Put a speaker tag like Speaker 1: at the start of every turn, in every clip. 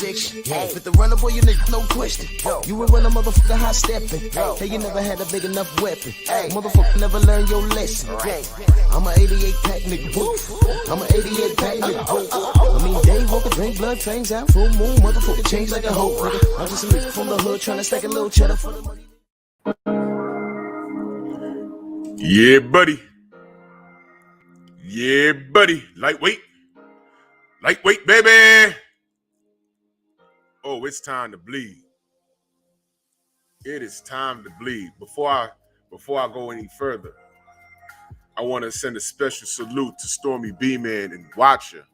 Speaker 1: section. With the runner, boy, you nigga, no question. You would run a motherfucker high stepping. Hey, you never had a big enough weapon. Motherfucker never learned your lesson. I'm a 88 pack nigga. I'm a 88 pack nigga. I mean, day walker, drink blood, fangs out, full moon, motherfucker change like a hoe. I'm just a nigga from the hood trying to stack a little cheddar for the money.
Speaker 2: Yeah, buddy. Yeah, buddy. Lightweight. Lightweight, baby. Oh, it's time to bleed. It is time to bleed. Before I go any further, I want to send a special salute to Stormy B-Man and Watcher.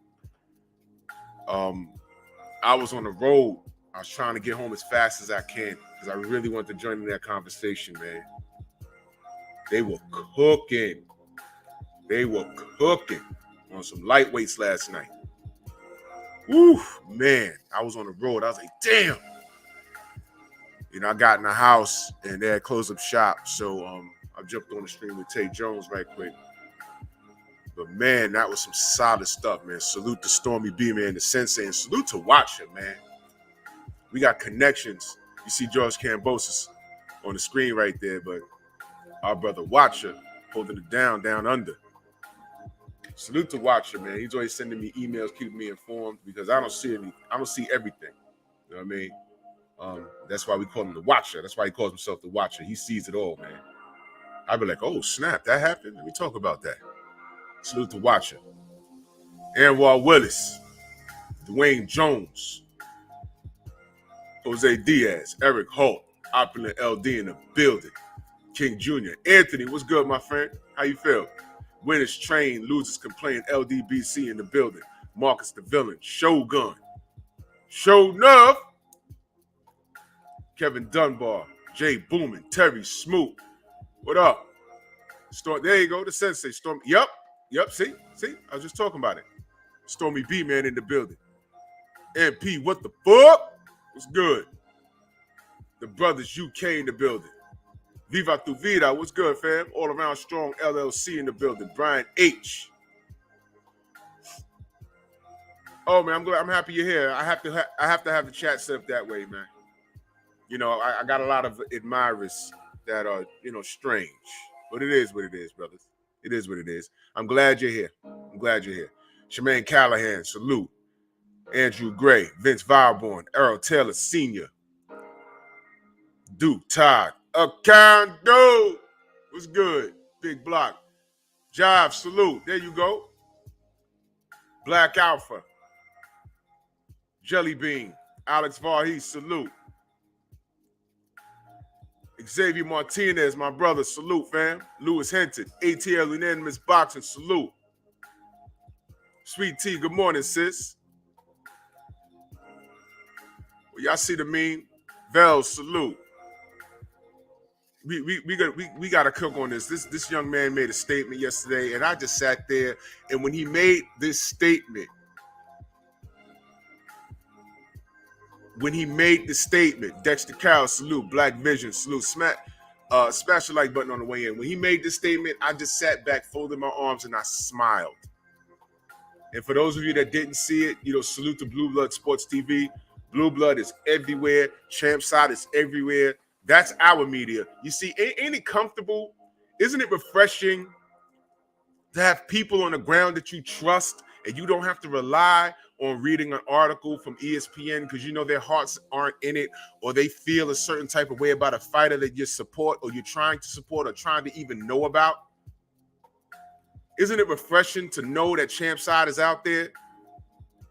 Speaker 2: I was on the road. I was trying to get home as fast as I can because I really wanted to join in that conversation, man. They were cooking. They were cooking on some lightweights last night. Woo, man. I was on the road. I was like, damn. You know, I got in the house and they had closed up shop. So I jumped on the stream with Tay Jones right quick. But, man, that was some solid stuff, man. Salute to Stormy B, man, the sensei, and salute to Watcher, man. We got connections. You see George Kambosos on the screen right there, but our brother Watcher holding it down under. Salute to Watcher, man. He's always sending me emails, keeping me informed because I don't see everything. You know what I mean? That's why we call him the Watcher. That's why he calls himself the Watcher. He sees it all, man. I'd be like, oh, snap, that happened? Let me talk about that. Salute to Watcher. Anwar Willis, Dwayne Jones, Jose Diaz, Eric Holt, Opulent LD in the building. King Jr. Anthony, what's good, my friend? How you feel? Winners train, losers complain. LDBC in the building. Marcus the villain. Shogun. Show enough. Kevin Dunbar. Jay Boomin. Terry Smoot. What up? Storm. There you go. The sensei. Storm. Yep. See. I was just talking about it. Stormy B man in the building. MP. What the fuck? What's good? The brothers UK in the building. Viva tu vida, what's good, fam? All around strong LLC in the building. Brian H. Oh man, I'm happy you're here. I have to have the chat set up that way, man. You know, I got a lot of admirers that are, you know, strange, but it is what it is, brothers. It is what it is. I'm glad you're here. Shemaine Callahan, salute. Andrew Gray, Vince Valborn, Earl Taylor Sr., Duke Todd. Akando, what's good? Big Block. Jive, salute. There you go. Black Alpha. Jelly Bean. Alex Varhees, salute. Xavier Martinez, my brother, salute, fam. Lewis Hinton. ATL Unanimous Boxing, salute. Sweet Tea, good morning, sis. Well, y'all see the meme? Vel, salute. We got to cook on this. This young man made a statement yesterday, and I just sat there. And when he made this statement, Dexter Carroll, salute. Black Vision, salute. Smash the like button on the way in. When he made this statement, I just sat back, folded my arms, and I smiled. And for those of you that didn't see it, you know, salute to Blue Blood Sports TV. Blue Blood is everywhere. Champside is everywhere. That's our media. You see, ain't it comfortable? Isn't it refreshing to have people on the ground that you trust and you don't have to rely on reading an article from ESPN because you know their hearts aren't in it or they feel a certain type of way about a fighter that you support or you're trying to support or trying to even know about? Isn't it refreshing to know that Champside is out there?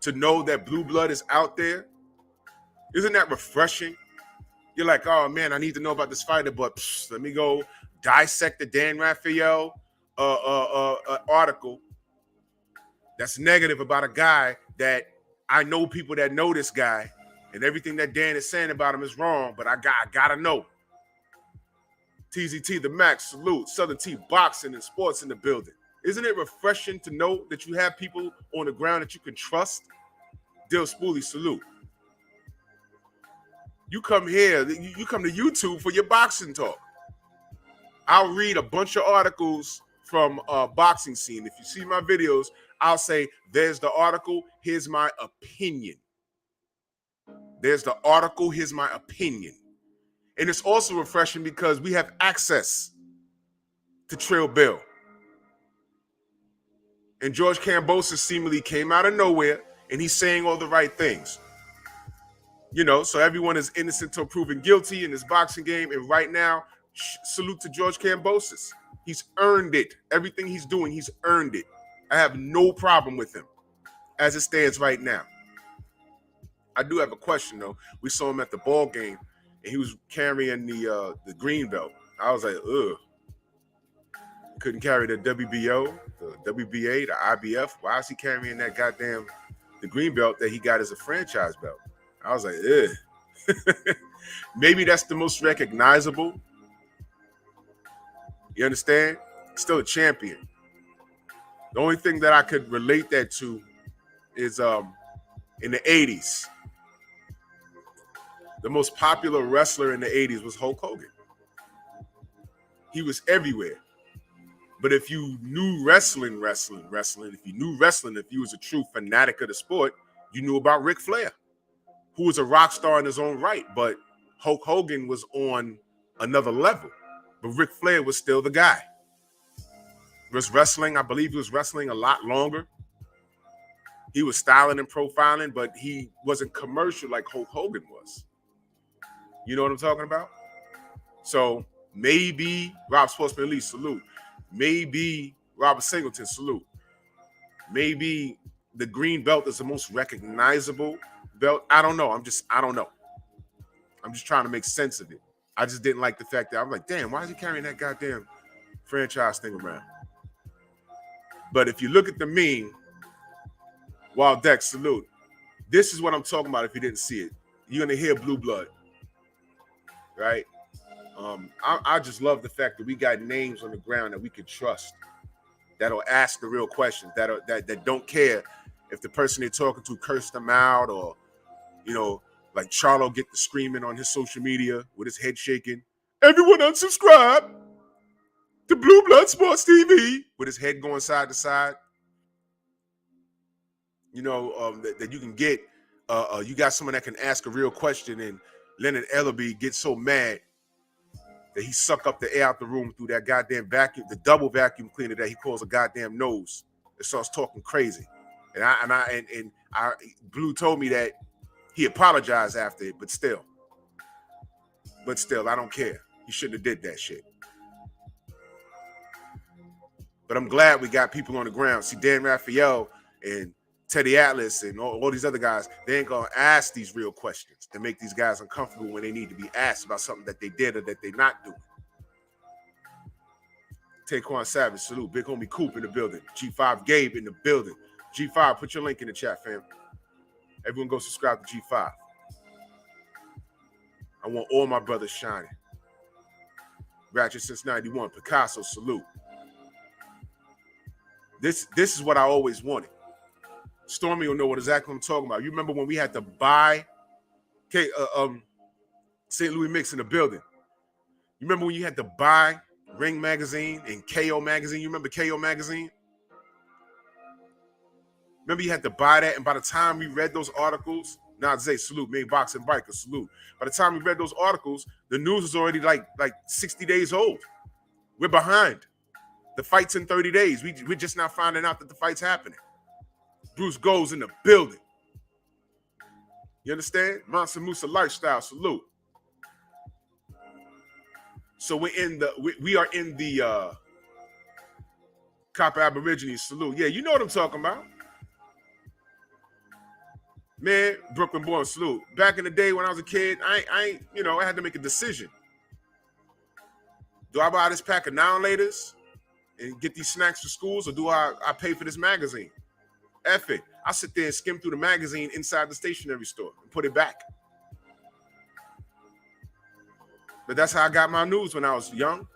Speaker 2: To know that Blue Blood is out there? Isn't that refreshing? You're like, oh, man, I need to know about this fighter, but let me go dissect the Dan Raphael article that's negative about a guy that I know people that know this guy, and everything that Dan is saying about him is wrong, but I gotta know. TZT, the Max, salute. Southern T, boxing and sports in the building. Isn't it refreshing to know that you have people on the ground that you can trust? Dill Spoolie, salute. You come here, you come to YouTube for your boxing talk. I'll read a bunch of articles from boxing scene. If you see my videos, I'll say, there's the article, here's my opinion. There's the article. Here's my opinion. And it's also refreshing because we have access to Trill Bill. And George Kambosos seemingly came out of nowhere, and he's saying all the right things. You know, so everyone is innocent till proven guilty in this boxing game. And right now, salute to George Kambosos. He's earned it. Everything he's doing, he's earned it. I have no problem with him as it stands right now. I do have a question, though. We saw him at the ball game, and he was carrying the green belt. I was like, ugh. Couldn't carry the WBO, the WBA, the IBF. Why is he carrying that goddamn the green belt that he got as a franchise belt? I was like, ugh. Maybe that's the most recognizable. You understand? Still a champion. The only thing that I could relate that to is in the 80s. The most popular wrestler in the 80s was Hulk Hogan. He was everywhere. But if you knew wrestling, if you knew wrestling, if you was a true fanatic of the sport, you knew about Ric Flair, who was a rock star in his own right. But Hulk Hogan was on another level. But Ric Flair was still the guy. Was wrestling, I believe he was wrestling a lot longer. He was styling and profiling, but he wasn't commercial like Hulk Hogan was. You know what I'm talking about? So maybe Rob Sportsman Lee, salute. Maybe Robert Singleton, salute. Maybe the green belt is the most recognizable belt. I don't know. I don't know. I'm just trying to make sense of it. I just didn't like the fact that I'm like, damn, why is he carrying that goddamn franchise thing around? But if you look at the meme, Wild Deck, salute. This is what I'm talking about if you didn't see it. You're going to hear Blue Blood, right? I just love the fact that we got names on the ground that we can trust, that'll ask the real questions, that don't care if the person they're talking to cursed them out or, you know, like Charlo get the screaming on his social media with his head shaking. Everyone unsubscribe to Blue Blood Sports TV with his head going side to side. You know, that you can get, you got someone that can ask a real question, and Leonard Ellerby gets so mad that he suck up the air out the room through that goddamn vacuum, the double vacuum cleaner that he calls a goddamn nose. It starts talking crazy. And Blue told me that he apologized after it, but still, I don't care. He shouldn't have did that shit. But I'm glad we got people on the ground. See, Dan Raphael and Teddy Atlas and all these other guys, they ain't gonna ask these real questions to make these guys uncomfortable when they need to be asked about something that they did or that they not doing. Taquan Savage, salute. Big homie Coop in the building. G5 Gabe in the building. G5, put your link in the chat, fam. Everyone go subscribe to G5. I want all my brothers shining. Ratchet since 91. Picasso, salute. This is what I always wanted. Stormy will know what exactly I'm talking about. You remember when we had to buy St. Louis Mix in the building? You remember when you had to buy Ring Magazine and KO Magazine? You remember KO Magazine? Remember you had to buy that, and by the time we read those articles, Zay, salute, Main Boxing Biker, salute. By the time we read those articles, the news was already like 60 days old. We're behind. The fight's in 30 days. We're just now finding out that the fight's happening. Bruce goes in the building. You understand? Monster Musa lifestyle, salute. So we are in the Copper Aborigines, salute. Yeah, you know what I'm talking about. Man, Brooklyn born, salute. Back in the day when I was a kid, I had to make a decision. Do I buy this pack of Now-Laters and get these snacks for schools, or do I pay for this magazine? F it. I sit there and skim through the magazine inside the stationery store and put it back. But that's how I got my news when I was young.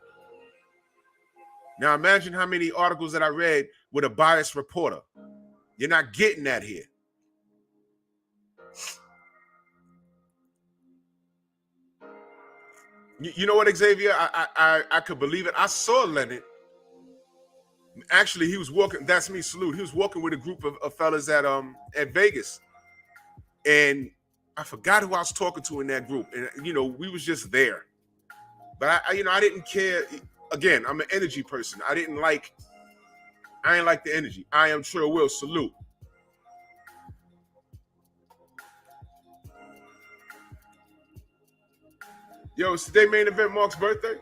Speaker 2: Now imagine how many articles that I read with a biased reporter. You're not getting that here. You know what, Xavier? I could believe it. I saw Leonard. Actually, he was walking. That's me, salute. He was walking with a group of fellas at Vegas. And I forgot who I was talking to in that group, and we was just there. But I didn't care. Again, I'm an energy person. I ain't like the energy. I am Trill Will. Salute. Yo, it's today main event Mark's birthday.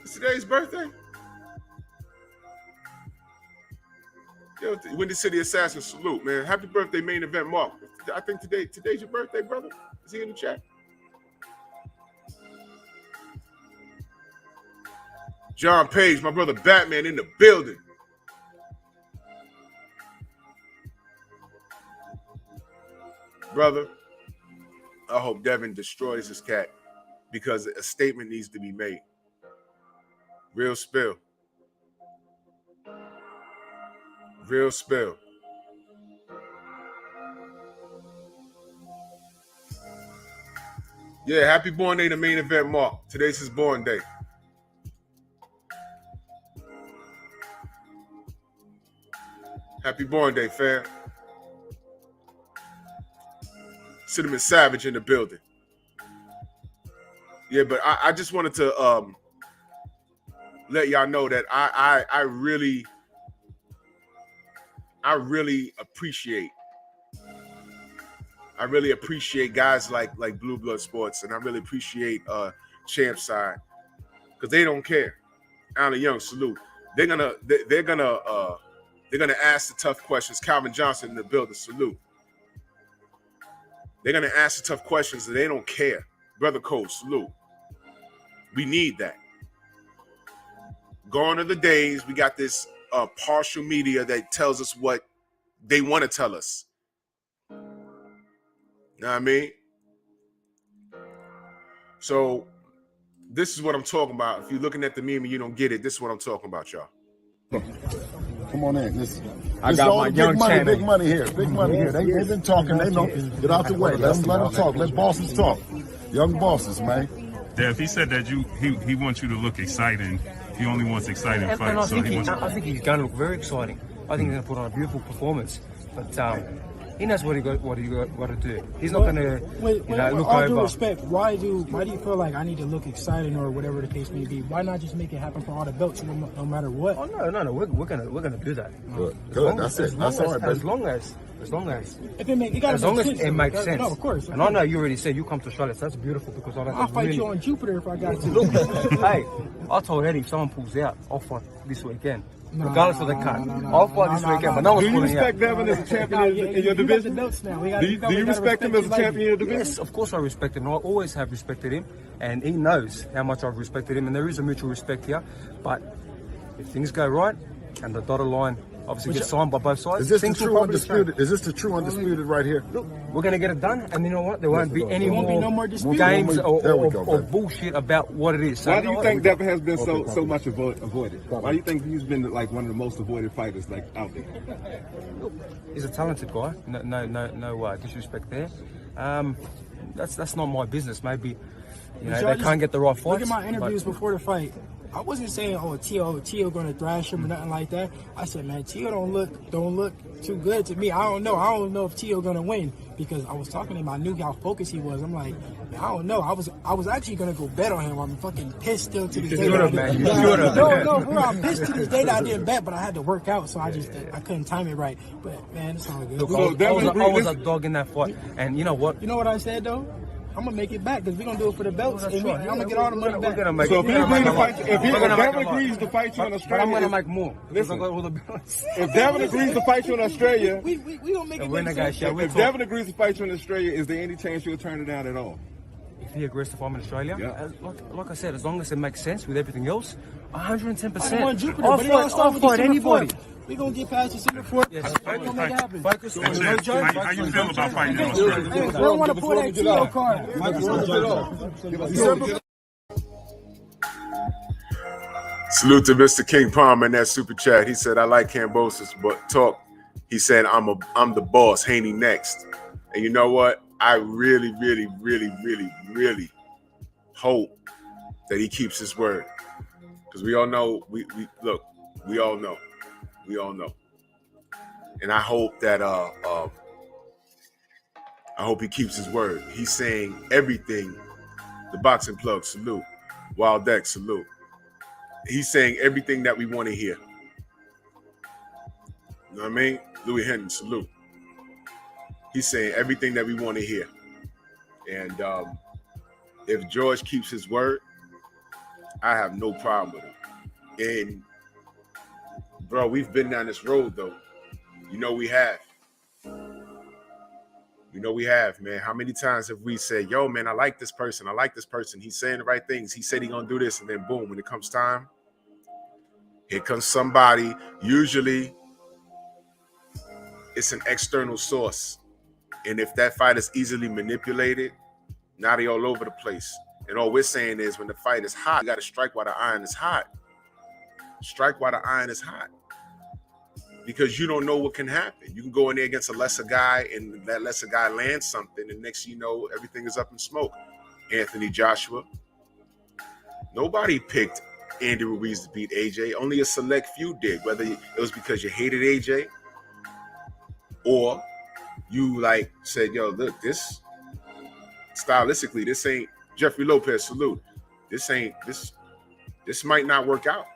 Speaker 2: It's today's birthday. Yo, Windy City Assassin, salute, man. Happy birthday, main event Mark. I think today's your birthday, brother. Is he in the chat? John Page, my brother Batman in the building. Brother, I hope Devin destroys this cat because a statement needs to be made. Real spill. Real spill. Yeah, happy born day to main event Mark. Today's his born day. Happy born day, fam. Cinnamon Savage in the building. Yeah, but I just wanted to let y'all know that I really appreciate guys like Blue Blood Sports, and I really appreciate Champside because they don't care. Alan Young, salute. They're gonna ask the tough questions. Calvin Johnson in the building, salute. They're gonna ask the tough questions and they don't care. Brother Cole, salute. We need that. Gone are the days we got this partial media that tells us what they want to tell us. You know what I mean? So this is what I'm talking about. If you're looking at the meme and you don't get it, this is what I'm talking about, y'all.
Speaker 3: Come on in.
Speaker 4: I got my young channel.
Speaker 3: Big money here. Big money here. They've been talking. They know. Get out the way. Let them talk. Let bosses talk. Young bosses, man.
Speaker 5: Dev, he said that he wants you to look exciting. He only wants exciting fights.
Speaker 4: And I think he's going to look very exciting. I think he's going to put on a beautiful performance. But he knows what he got to do. He's not going to look
Speaker 6: with all
Speaker 4: over.
Speaker 6: due respect, why do you feel like I need to look exciting or whatever the case may be? Why not just make it happen for all the belts no matter what?
Speaker 4: Oh no, we're gonna do that.
Speaker 3: Good. That's it. That's all right, baby.
Speaker 4: As long as
Speaker 6: If it make, it gotta
Speaker 4: as long
Speaker 6: make
Speaker 4: as
Speaker 6: sense,
Speaker 4: it makes sense.
Speaker 6: No, of course.
Speaker 4: And I know you already said you come to Charlotte, so that's beautiful because
Speaker 6: I'll fight you on Jupiter if I got to.
Speaker 4: Look, hey, I told Eddie if someone pulls out, I'll fight this weekend. Regardless of the cut. I'll fight this weekend, but no one's
Speaker 7: Do you
Speaker 4: pulling
Speaker 7: respect
Speaker 4: out.
Speaker 7: Devin as a champion in your division? Do you respect him as a champion in your division?
Speaker 4: Yes, of course I respect him. I always have respected him, and he knows how much I've respected him, and there is a mutual respect here. But if things go right, and the dotted line obviously gets signed by both sides,
Speaker 3: Is this the
Speaker 4: things will
Speaker 3: true
Speaker 4: probably
Speaker 3: undisputed?
Speaker 4: change.
Speaker 3: Is this the true undisputed right here?
Speaker 4: Look, we're going to get it done, and you know what? There won't be any
Speaker 6: won't be no more dispute.
Speaker 4: games
Speaker 3: There we go,
Speaker 4: or
Speaker 3: baby.
Speaker 4: bullshit about what it is. So
Speaker 7: Why do you think
Speaker 4: that?
Speaker 7: Devin has been so much avoided? Why do you think he's been like one of the most avoided fighters like out there?
Speaker 4: He's a talented guy. No disrespect there. That's not my business. Maybe they can't get the right fights.
Speaker 6: Look at my interviews before the fight. I wasn't saying, Tio gonna thrash him or nothing like that. I said, man, Tio don't look too good to me. I don't know if Tio gonna win because I was talking to him. I knew how focused he was. I'm like, man, I don't know. I was actually gonna go bet on him. I'm fucking pissed still to this day. No, bro, I'm pissed to this day that I didn't bet, but I had to work out, so I couldn't time it right. But man, it's all good.
Speaker 4: Look, I was a dog in that fight, and you know what?
Speaker 6: You know what I said though? I'm gonna make it back because we're gonna do it for the belts. And I'm gonna get all the money back.
Speaker 7: So if Devin agrees to fight you in Australia,
Speaker 4: I'm gonna make more.
Speaker 7: Listen,
Speaker 4: I got all the belts.
Speaker 7: if Devin agrees to fight you in Australia,
Speaker 6: we gonna make it
Speaker 4: We're in
Speaker 6: make
Speaker 4: the guy
Speaker 6: sense.
Speaker 4: show.
Speaker 7: if Devin agrees to fight you in Australia, is there any chance you'll turn it down at all?
Speaker 4: If he agrees to fight in Australia,
Speaker 7: Yeah.
Speaker 4: like I said, as long as it makes sense with everything else, 110%.
Speaker 6: I want Jupiter,
Speaker 4: I'll
Speaker 6: but it all
Speaker 4: fight,
Speaker 6: starts
Speaker 4: I'll
Speaker 6: with the
Speaker 4: fight
Speaker 6: Center
Speaker 4: anybody.
Speaker 6: Fort. We gonna get past the Center Fort.
Speaker 4: Yes.
Speaker 6: We're gonna make it happen.
Speaker 4: Focus.
Speaker 5: How you feel about fighting in Australia?
Speaker 6: Hey, we don't want to pull that Tio card.
Speaker 2: Salute to Mr. King Palmer in that super chat. He said, I like Kambosos, but talk. He said, I'm the boss. Haney next. And you know what? I really hope that he keeps his word. Because we all know, we all know. And I hope that I hope he keeps his word. He's saying everything. The boxing plug, salute. Wild Deck, salute. He's saying everything that we want to hear. You know what I mean? Louis Henry, salute. He's saying everything that we want to hear. And if George keeps his word, I have no problem with him. And, bro, we've been down this road, though. You know we have. You know we have, man. How many times have we said, yo, man, I like this person. I like this person. He's saying the right things. He said he's going to do this. And then, boom, when it comes time, here comes somebody. Usually, it's an external source. And if that fight is easily manipulated, now they all over the place. And all we're saying is when the fight is hot, you got to strike while the iron is hot. Strike while the iron is hot. Because you don't know what can happen. You can go in there against a lesser guy, and that lesser guy lands something, and next thing you know, everything is up in smoke. Anthony Joshua. Nobody picked Andy Ruiz to beat AJ. Only a select few did, whether it was because you hated AJ or you like said, yo, look, this stylistically, this ain't Jeffrey Lopez, salute. This might not work out.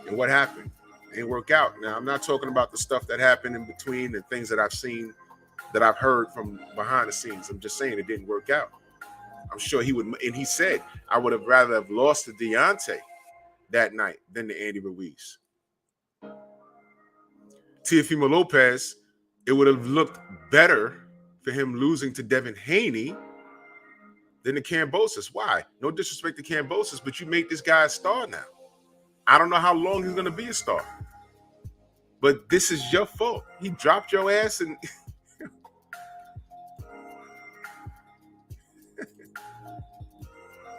Speaker 2: And what happened? It didn't work out. Now, I'm not talking about the stuff that happened in between and things that I've seen, that I've heard from behind the scenes. I'm just saying it didn't work out. I'm sure he would, and he said, I would have rather have lost to Deontay that night than to Andy Ruiz. Teofimo Lopez, it would have looked better for him losing to Devin Haney than to Kambosos. Why? No disrespect to Kambosos, but you made this guy a star now. I don't know how long he's going to be a star. But this is your fault. He dropped your ass and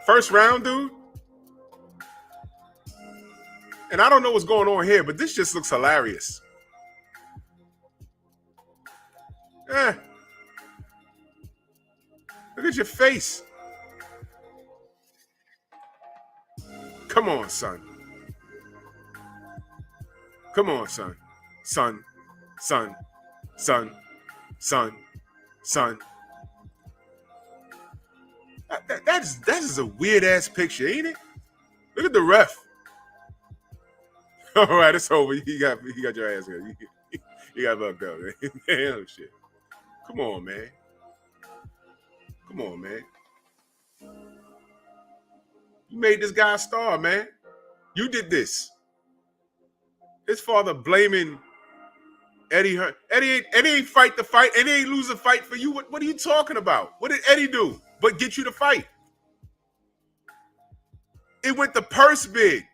Speaker 2: first round, dude. And I don't know what's going on here, but this just looks hilarious. Look at your face. Come on, son. Come on, son. Son. That is a weird ass picture, ain't it? Look at the ref. All right, it's over. He got your ass here. You got fucked up, man. Damn shit. Come on, man. Come on, man. You made this guy a star, man. You did this. His father blaming Eddie Hearn. Eddie ain't fight the fight. Eddie ain't lose a fight for you. What are you talking about? What did Eddie do but get you to fight? It went to purse bid.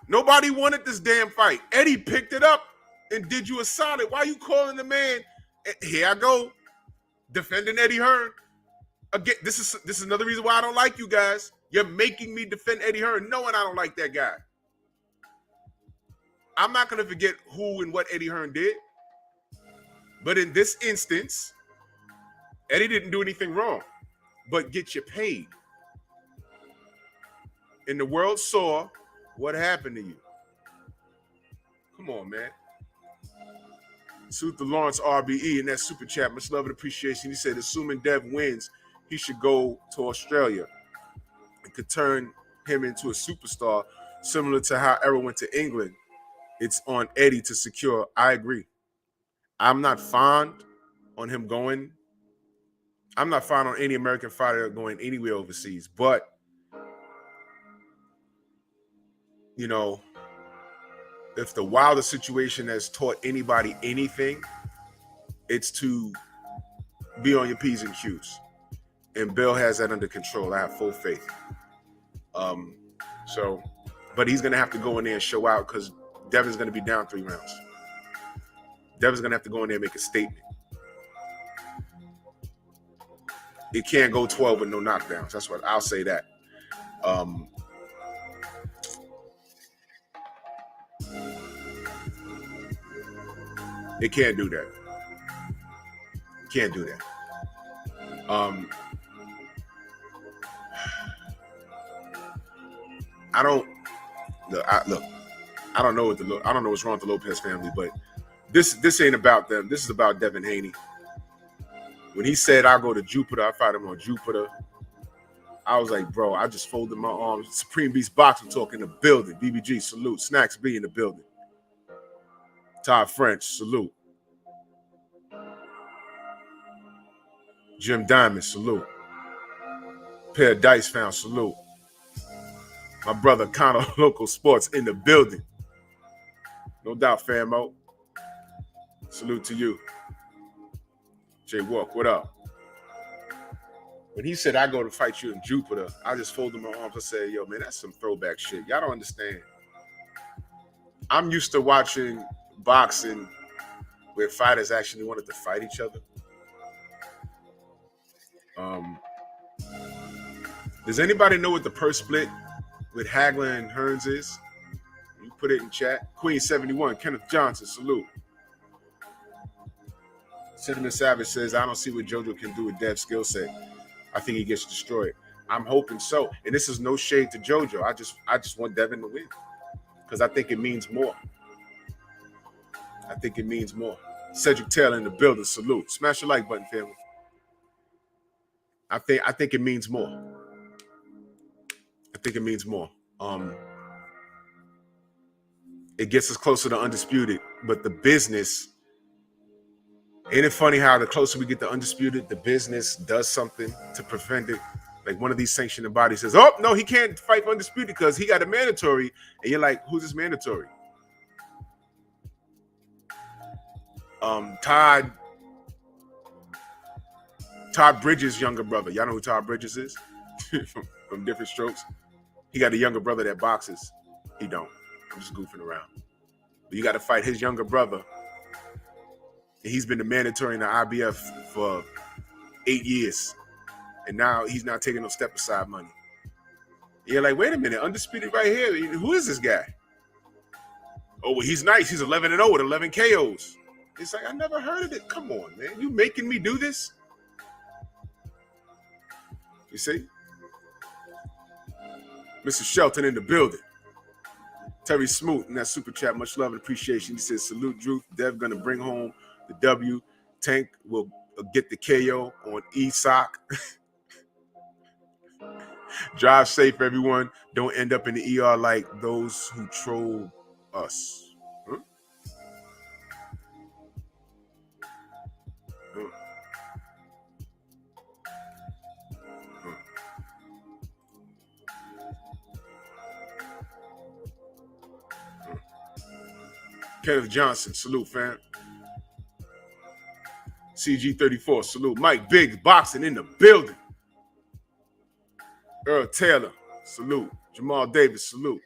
Speaker 2: Nobody wanted this damn fight. Eddie picked it up and did you a solid. Why are you calling the man? Here I go, defending Eddie Hearn. Again, this is another reason why I don't like you guys. You're making me defend Eddie Hearn, knowing I don't like that guy. I'm not going to forget who and what Eddie Hearn did. But in this instance, Eddie didn't do anything wrong, but get you paid. And the world saw what happened to you. Come on, man. Salute to Lawrence RBE in that super chat. Much love and appreciation. He said, assuming Dev wins, he should go to Australia and could turn him into a superstar, similar to how Errol went to England. It's on Eddie to secure. I agree. I'm not fond on him going. I'm not fond on any American fighter going anywhere overseas. But, you know, if the Wilder situation has taught anybody anything, it's to be on your P's and Q's. And Bill has that under control. I have full faith. But he's going to have to go in there and show out because Devin's going to be down 3 rounds. Devin's going to have to go in there and make a statement. It can't go 12 with no knockdowns. That's what I'll say that. It can't do that. Can't do that. I don't know what's wrong with the Lopez family, but This ain't about them. This is about Devin Haney. When he said I'll go to Jupiter, I fight him on Jupiter. I was like, bro, I just folded my arms. Supreme Beast Boxing Talk in the building. BBG, salute. Snacks B in the building. Todd French, salute. Jim Diamond, salute. Pair of Dice Found, salute. My brother Connor Local Sports in the building. No doubt, famo. Salute to you. Jay Walk, what up? When he said I go to fight you in Jupiter, I just folded my arms and said, yo, man, that's some throwback shit. Y'all don't understand. I'm used to watching boxing where fighters actually wanted to fight each other. Does anybody know what the purse split with Hagler and Hearns is? You put it in chat. Queen 71, Kenneth Johnson, salute. Cinnamon Savage says, I don't see what JoJo can do with Dev's skill set. I think he gets destroyed. I'm hoping so. And this is no shade to JoJo. I just want Devin to win. Because I think it means more. I think it means more. Cedric Taylor in the building, salute. Smash the like button, family. I think it means more. I think it means more. It gets us closer to undisputed, but the business. Ain't it funny how the closer we get to undisputed, the business does something to prevent it? Like one of these sanctioning bodies says, oh, no, he can't fight for undisputed because he got a mandatory. And you're like, who's this mandatory? Todd Bridges' younger brother. Y'all know who Todd Bridges is? from Different Strokes. He got a younger brother that boxes. He don't. I'm just goofing around. But you got to fight his younger brother. And he's been the mandatory in the IBF for 8 years. And now he's not taking no step aside money. You're like, wait a minute, undisputed right here. Who is this guy? Oh, well, he's nice. He's 11-0 with 11 KOs. It's like, I never heard of it. Come on, man. You making me do this? You see? Mr. Shelton in the building. Terry Smoot in that super chat. Much love and appreciation. He says, salute, Drew. Dev going to bring home the W. Tank will get the KO on ESOC. Drive safe, everyone. Don't end up in the ER like those who troll us. Huh? Huh. Huh. Huh. Kenneth Johnson, salute, fam. CG34, salute. Mike Biggs, boxing in the building. Earl Taylor, salute. Jamal Davis, salute.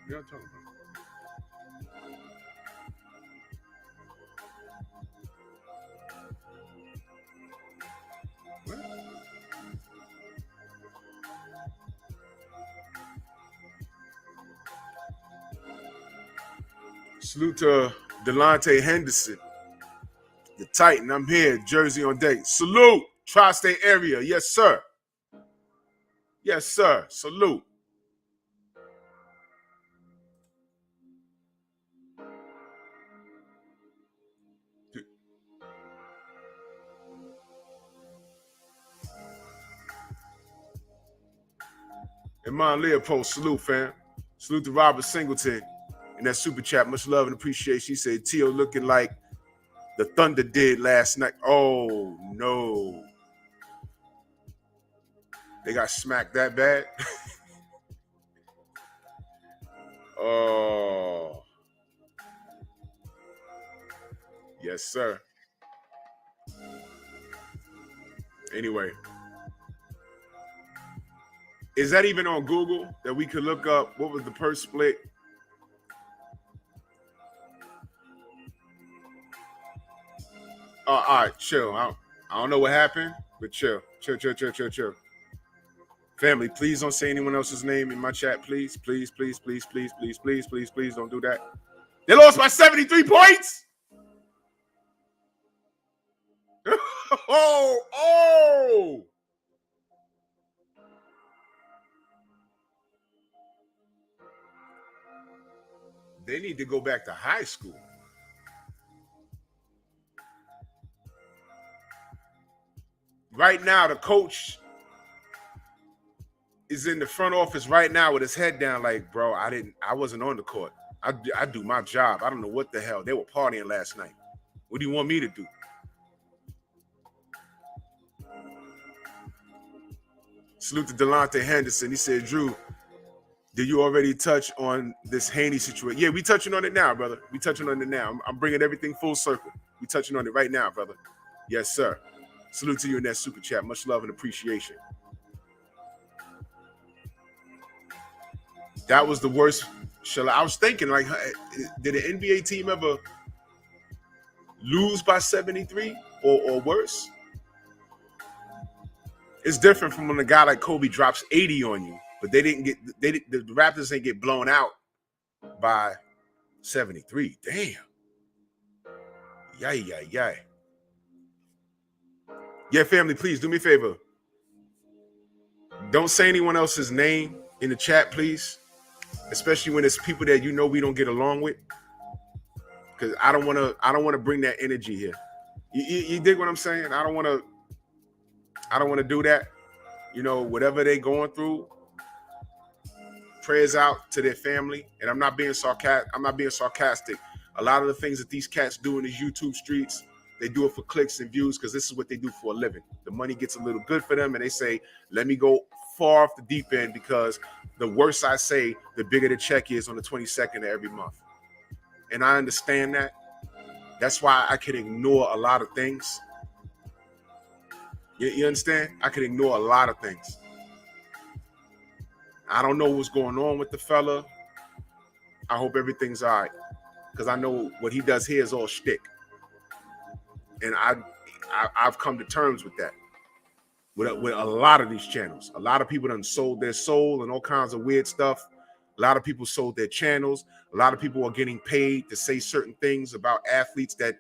Speaker 2: Yeah, I'm talking about. What? Salute to Delonte Henderson, the Titan. I'm here, Jersey on deck. Salute, tri-state area. Yes, sir. Yes, sir. Salute. Iman Leopold, salute, fam. Salute to Robert Singleton in that super chat. Much love and appreciation. He said, Tio looking like the Thunder did last night. Oh, no. They got smacked that bad? Oh. Yes, sir. Anyway. Is that even on Google that we could look up what was the purse split? All right, chill. I don't know what happened, but chill. Chill. Family, please don't say anyone else's name in my chat, please. Please don't do that. They lost by 73 points. Oh. They need to go back to high school. Right now, the coach is in the front office right now with his head down like, bro, I wasn't on the court. I do my job. I don't know what the hell. They were partying last night. What do you want me to do? Salute to Delonte Henderson. He said, Drew, did you already touch on this Haney situation? Yeah, we touching on it now, brother. We touching on it now. I'm bringing everything full circle. We touching on it right now, brother. Yes, sir. Salute to you in that super chat. Much love and appreciation. That was the worst. I was thinking, like, did an NBA team ever lose by 73 or worse? It's different from when a guy like Kobe drops 80 on you, but the Raptors didn't get blown out by 73. Damn. Yay. Yeah, family, please do me a favor. Don't say anyone else's name in the chat, please. Especially when it's people that you know we don't get along with. Because I don't want to bring that energy here. You dig what I'm saying? I don't want to do that. You know, whatever they going through, prayers out to their family. And I'm not being sarcastic. A lot of the things that these cats do in these YouTube streets, they do it for clicks and views because this is what they do for a living. The money gets a little good for them, and they say, let me go far off the deep end because the worse I say, the bigger the check is on the 22nd of every month. And I understand that. That's why I can ignore a lot of things. You understand? I can ignore a lot of things. I don't know what's going on with the fella. I hope everything's all right. Because I know what he does here is all shtick. And I've come to terms with that. With a lot of these channels. A lot of people done sold their soul and all kinds of weird stuff. A lot of people sold their channels. A lot of people are getting paid to say certain things about athletes that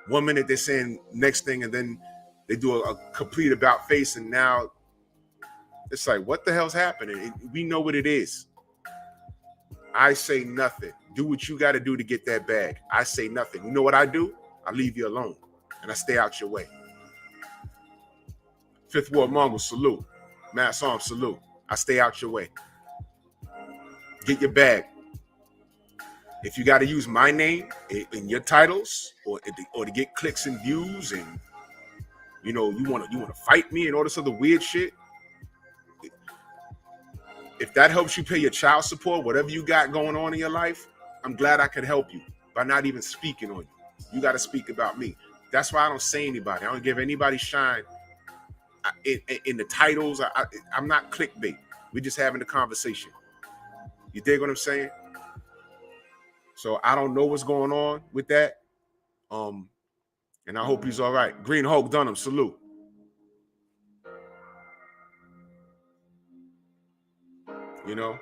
Speaker 2: 1 minute they're saying next thing and then they do a complete about face, and now it's like, what the hell's happening? We know what it is. I say nothing. Do what you got to do to get that bag. I say nothing. You know what I do? I leave you alone and I stay out your way. Fifth Ward Mongol, salute. Mass Arms, salute. I stay out your way. Get your bag. If you got to use my name in your titles or to get clicks and views, and you know you want to fight me and all this other weird shit, if that helps you pay your child support, whatever you got going on in your life, I'm glad I could help you by not even speaking on you. You got to speak about me. That's why I don't say anybody. I don't give anybody shine in the titles. I'm not clickbait. We're just having a conversation. You dig what I'm saying? So I don't know what's going on with that. And I hope he's all right. Green Hulk Dunham, salute. You know,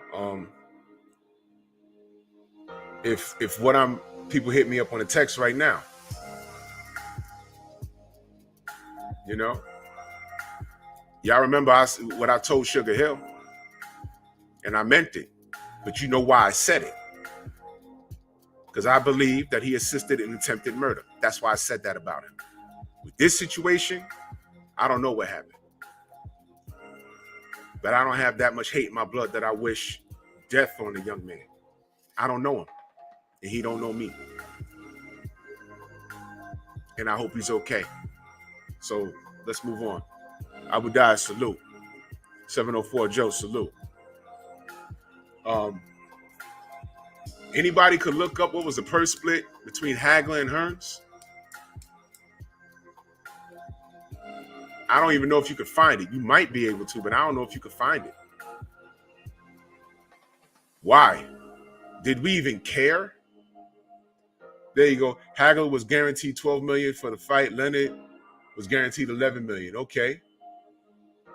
Speaker 2: if people hit me up on the text right now, you know, y'all remember what I told Sugar Hill, and I meant it, but you know why I said it. Because I believe that he assisted in attempted murder. That's why I said that about him. With this situation, I don't know what happened. But I don't have that much hate in my blood that I wish death on the young man. I don't know him, and he don't know me. And I hope he's okay. So let's move on. Abu Dhabi, salute. 704 Joe, salute. Anybody could look up what was the purse split between Hagler and Hearns? I don't even know if you could find it. You might be able to, but I don't know if you could find it. Why? Did we even care? There you go. Hagler was guaranteed $12 million for the fight. Leonard was guaranteed $11 million. Okay.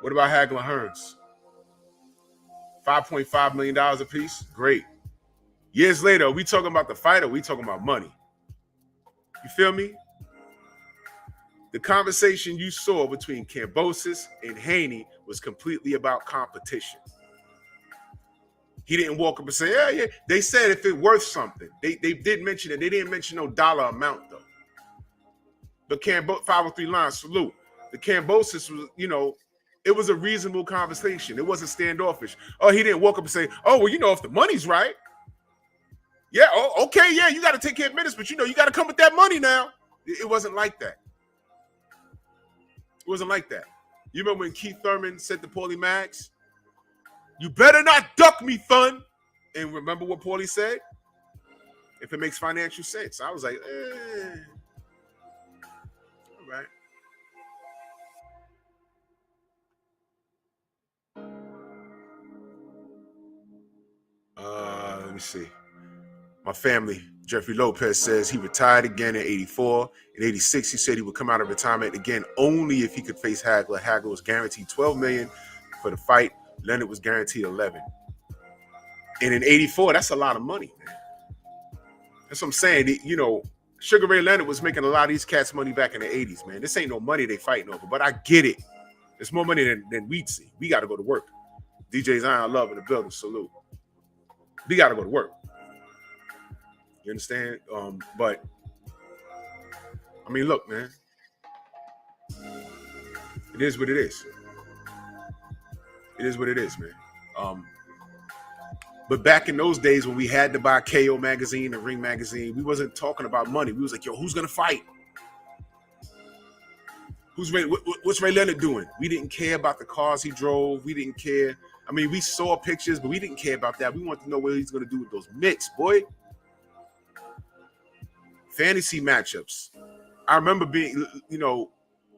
Speaker 2: What about Hagler Hearns? $5.5 million a piece? Great. Years later, are we talking about the fight or are we talking about money? You feel me? The conversation you saw between Kambosos and Haney was completely about competition. He didn't walk up and say, yeah. They said if it worth something. They did mention it. They didn't mention no dollar amount, though. But 503 line, salute. The Kambosos was, it was a reasonable conversation. It wasn't standoffish. Oh, he didn't walk up and say, oh, well, if the money's right. Yeah, oh, okay, yeah, you got to take care of business, but you got to come with that money now. It wasn't like that. It wasn't like that. You remember when Keith Thurman said to Paulie Maggs, you better not duck me, son. And remember what Paulie said? If it makes financial sense. I was like, all right. Let me see. My family, Jeffrey Lopez says he retired again in 84. In 86, he said he would come out of retirement again only if he could face Hagler. Hagler was guaranteed $12 million for the fight. Leonard was guaranteed 11. And in 84, that's a lot of money, man. That's what I'm saying. Sugar Ray Leonard was making a lot of these cats money back in the 80s, man. This ain't no money they fighting over, but I get it. It's more money than we'd see. We got to go to work. DJ Zion Love in the building, salute. We got to go to work. You understand? But, I mean, look, man. It is what it is. It is what it is, man. But back in those days when we had to buy KO magazine and Ring magazine, we wasn't talking about money. We was like, yo, who's going to fight? What's Ray Leonard doing? We didn't care about the cars he drove. We didn't care. I mean, we saw pictures, but we didn't care about that. We wanted to know what he's going to do with those mitts, boy. Fantasy matchups. I remember being,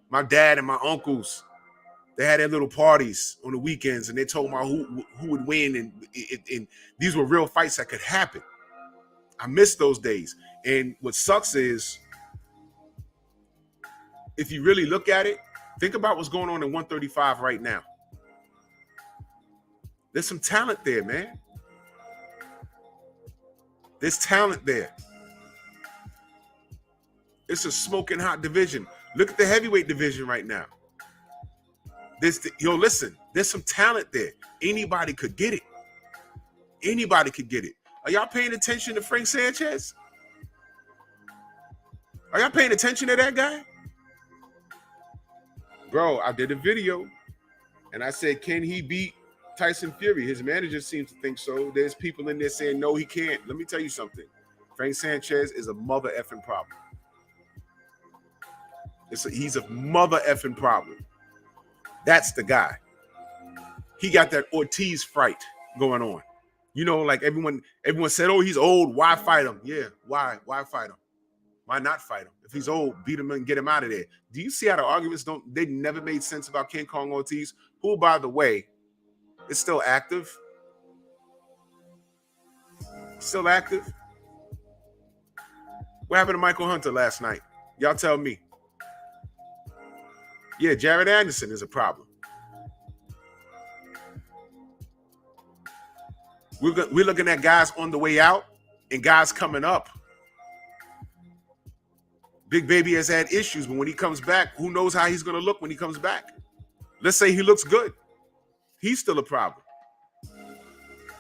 Speaker 2: my dad and my uncles, they had their little parties on the weekends, and they told me who would win, and these were real fights that could happen. I miss those days. And what sucks is, if you really look at it, think about what's going on in 135 right now. There's some talent there, man. There's talent there. It's a smoking hot division. Look at the heavyweight division right now. Listen, there's some talent there. Anybody could get it. Anybody could get it. Are y'all paying attention to Frank Sanchez? Are y'all paying attention to that guy? Bro, I did a video, and I said, can he beat Tyson Fury? His manager seems to think so. There's people in there saying, no, he can't. Let me tell you something. Frank Sanchez is a mother effing problem. He's a mother effing problem. That's the guy. He got that Ortiz fright going on. Like everyone said, oh, he's old. Why fight him? Yeah, why? Why fight him? Why not fight him? If he's old, beat him and get him out of there. Do you see how the arguments they never made sense about King Kong Ortiz, who, by the way, is still active? Still active? What happened to Michael Hunter last night? Y'all tell me. Yeah, Jared Anderson is a problem. We're looking at guys on the way out and guys coming up. Big Baby has had issues, but when he comes back, who knows how he's going to look when he comes back? Let's say he looks good. He's still a problem.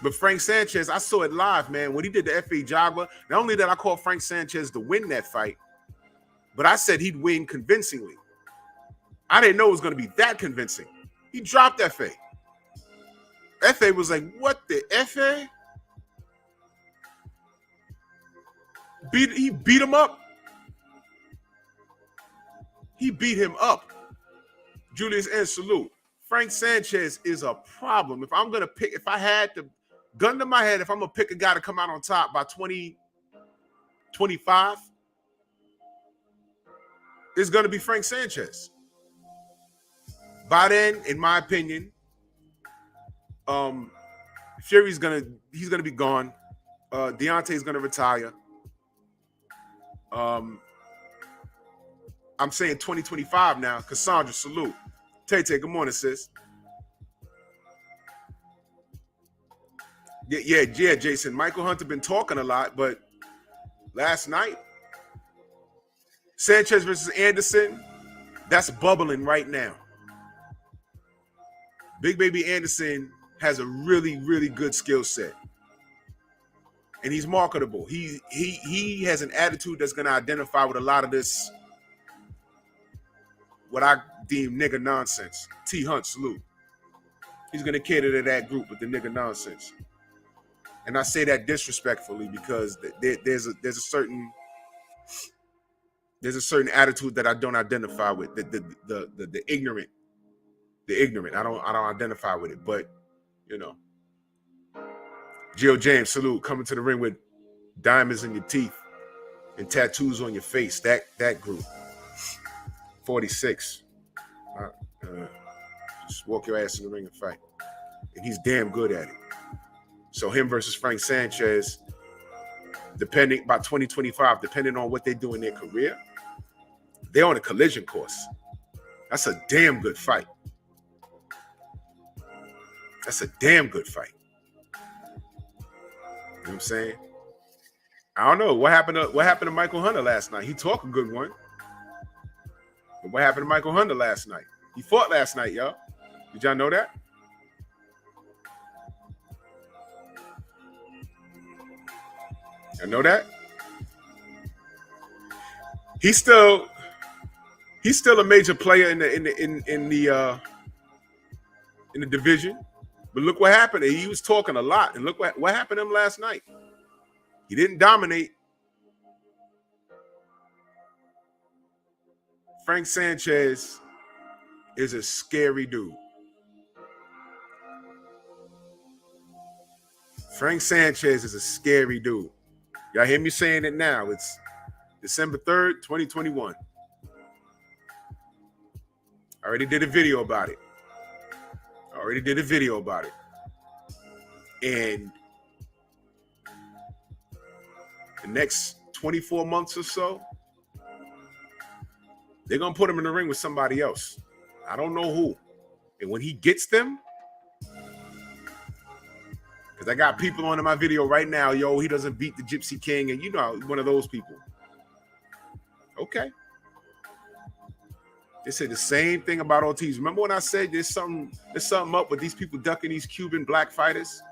Speaker 2: But Frank Sanchez, I saw it live, man. When he did the F.A. Jagba, not only did I call Frank Sanchez to win that fight, but I said he'd win convincingly. I didn't know it was going to be that convincing. He dropped F.A. F.A. was like, what the F.A.? He beat him up. He beat him up. Julius and salute. Frank Sanchez is a problem. If I had to gun to my head, if I'm going to pick a guy to come out on top by 2025, it's going to be Frank Sanchez. By then, in my opinion, Fury's gonna be gone. Deontay's gonna retire. I'm saying 2025 now. Cassandra, salute. Tay, good morning, sis. Yeah, Jason. Michael Hunter been talking a lot, but last night, Sanchez versus Anderson, that's bubbling right now. Big Baby Anderson has a really, really good skill set. and he's marketable. He has an attitude that's gonna identify with a lot of this, what I deem nigga nonsense. T Hunt, salute. He's gonna cater to that group with the nigga nonsense, and I say that disrespectfully because there's a certain attitude that I don't identify with. The ignorant. I don't identify with it, but you know. Gio James, salute, coming to the ring with diamonds in your teeth and tattoos on your face. That group. 46. Just walk your ass in the ring and fight. And he's damn good at it. So him versus Frank Sanchez, depending by 2025, depending on what they do in their career, they're on a collision course. That's a damn good fight. That's a damn good fight. You know what I'm saying? I don't know what happened to Michael Hunter last night. He talked a good one. But what happened to Michael Hunter last night? He fought last night, y'all. Did y'all know that? Y'all know that? He's still a major player in the division. But look what happened. He was talking a lot, and look what happened to him last night. He didn't dominate. Frank Sanchez is a scary dude. Frank Sanchez is a scary dude. Y'all hear me saying it now. It's December 3rd, 2021. I already did a video about it. And the next 24 months or so, they're going to put him in the ring with somebody else. I don't know who. And when he gets them, because I got people on in my video right now, yo, he doesn't beat the Gypsy King, and you know, one of those people. Okay. They say the same thing about Ortiz. Remember when I said there's something up with these people ducking these Cuban black fighters?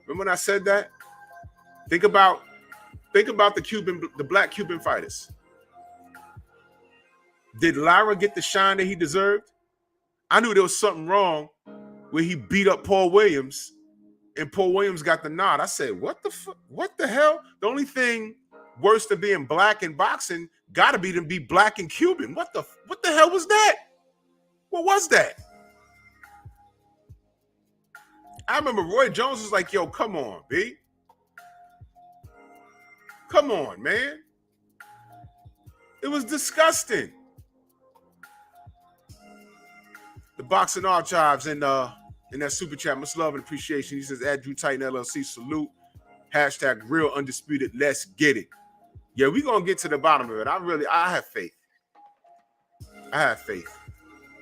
Speaker 2: Remember when I said that? Think about the black Cuban fighters. Did Lara get the shine that he deserved? I knew there was something wrong where he beat up Paul Williams and Paul Williams got the nod. I said, what the hell? The only thing worse than being black in boxing gotta be to be black and Cuban. What the hell was that? What was that? I remember Roy Jones was like, yo, come on, B. Come on, man. It was disgusting. The Boxing Archives in that super chat, much love and appreciation. He says, add Drew Titan LLC, salute. Hashtag real undisputed, let's get it. Yeah, we're going to get to the bottom of it. I have faith.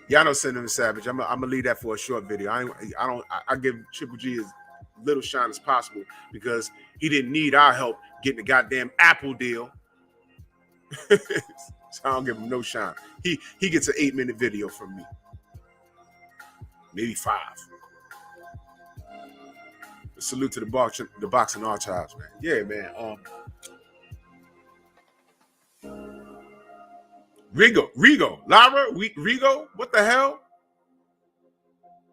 Speaker 2: Y'all know Cinnamon Savage. I'm going to leave that for a short video. I give Triple G as little shine as possible because he didn't need our help getting the goddamn Apple deal. So I don't give him no shine. He gets an 8-minute video from me. Maybe 5. Salute to the Boxing Archives, man. Yeah, man. Rigo, Lara, Rigo, what the hell?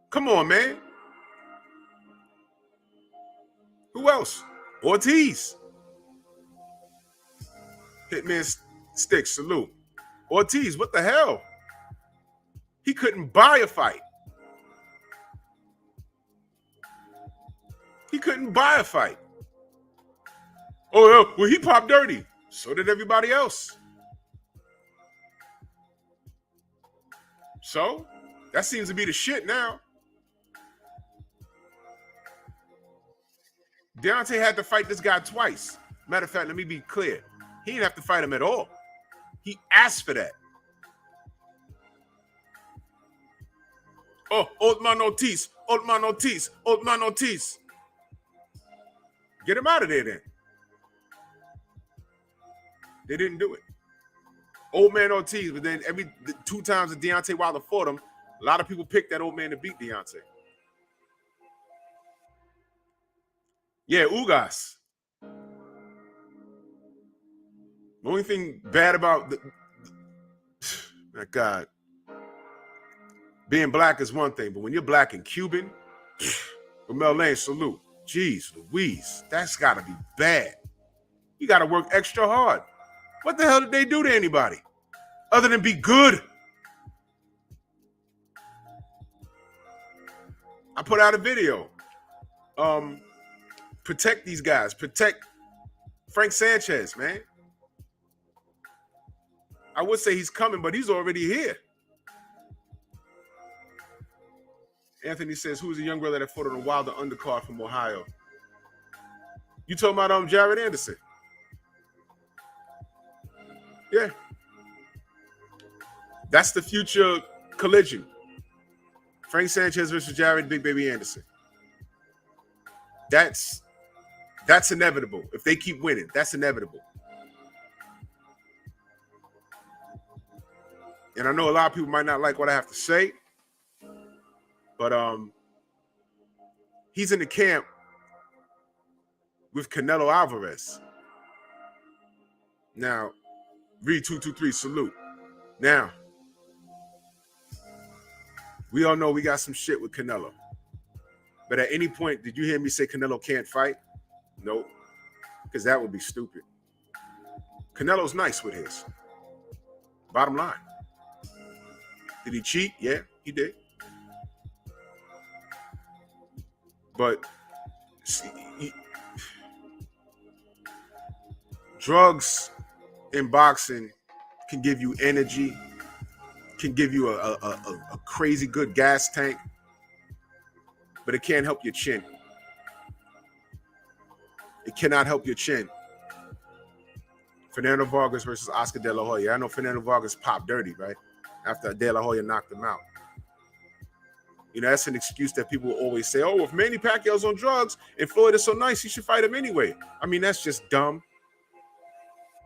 Speaker 2: Come on, man. Who else? Ortiz. Hitman Sticks, salute. Ortiz, what the hell? He couldn't buy a fight. Oh, well, he popped dirty. So did everybody else. So, that seems to be the shit now. Deontay had to fight this guy twice. Matter of fact, let me be clear. He didn't have to fight him at all. He asked for that. Oh, Old man Ortiz. Get him out of there then. They didn't do it. Old man Ortiz, but then every 2 times that Deontay Wilder fought him, a lot of people picked that old man to beat Deontay. Yeah, Ugas. The only thing bad about my God, being black is one thing, but when you're black and Cuban, Ramel Lane, salute. Jeez Louise, that's got to be bad. You got to work extra hard. What the hell did they do to anybody other than be good? I put out a video. Protect these guys. Protect Frank Sanchez, man. I would say he's coming, but he's already here. Anthony says, who's the young brother that fought on a Wilder undercard from Ohio? You talking about Jared Anderson? Yeah. That's the future collision. Frank Sanchez versus Jared Big Baby Anderson. That's inevitable. If they keep winning, that's inevitable. And I know a lot of people might not like what I have to say, but he's in the camp with Canelo Alvarez. Now, Reed 223, salute. Now, we all know we got some shit with Canelo. But at any point, did you hear me say Canelo can't fight? Nope. Because that would be stupid. Canelo's nice with his. Bottom line. Did he cheat? Yeah, he did. But drugs in boxing can give you energy, can give you a crazy good gas tank, but it can't help your chin. It cannot help your chin. Fernando Vargas versus Oscar De La Hoya. I know Fernando Vargas popped dirty, right? After De La Hoya knocked him out. You know, that's an excuse that people will always say, oh, if Manny Pacquiao's on drugs and Floyd is so nice, he should fight him anyway. I mean, that's just dumb.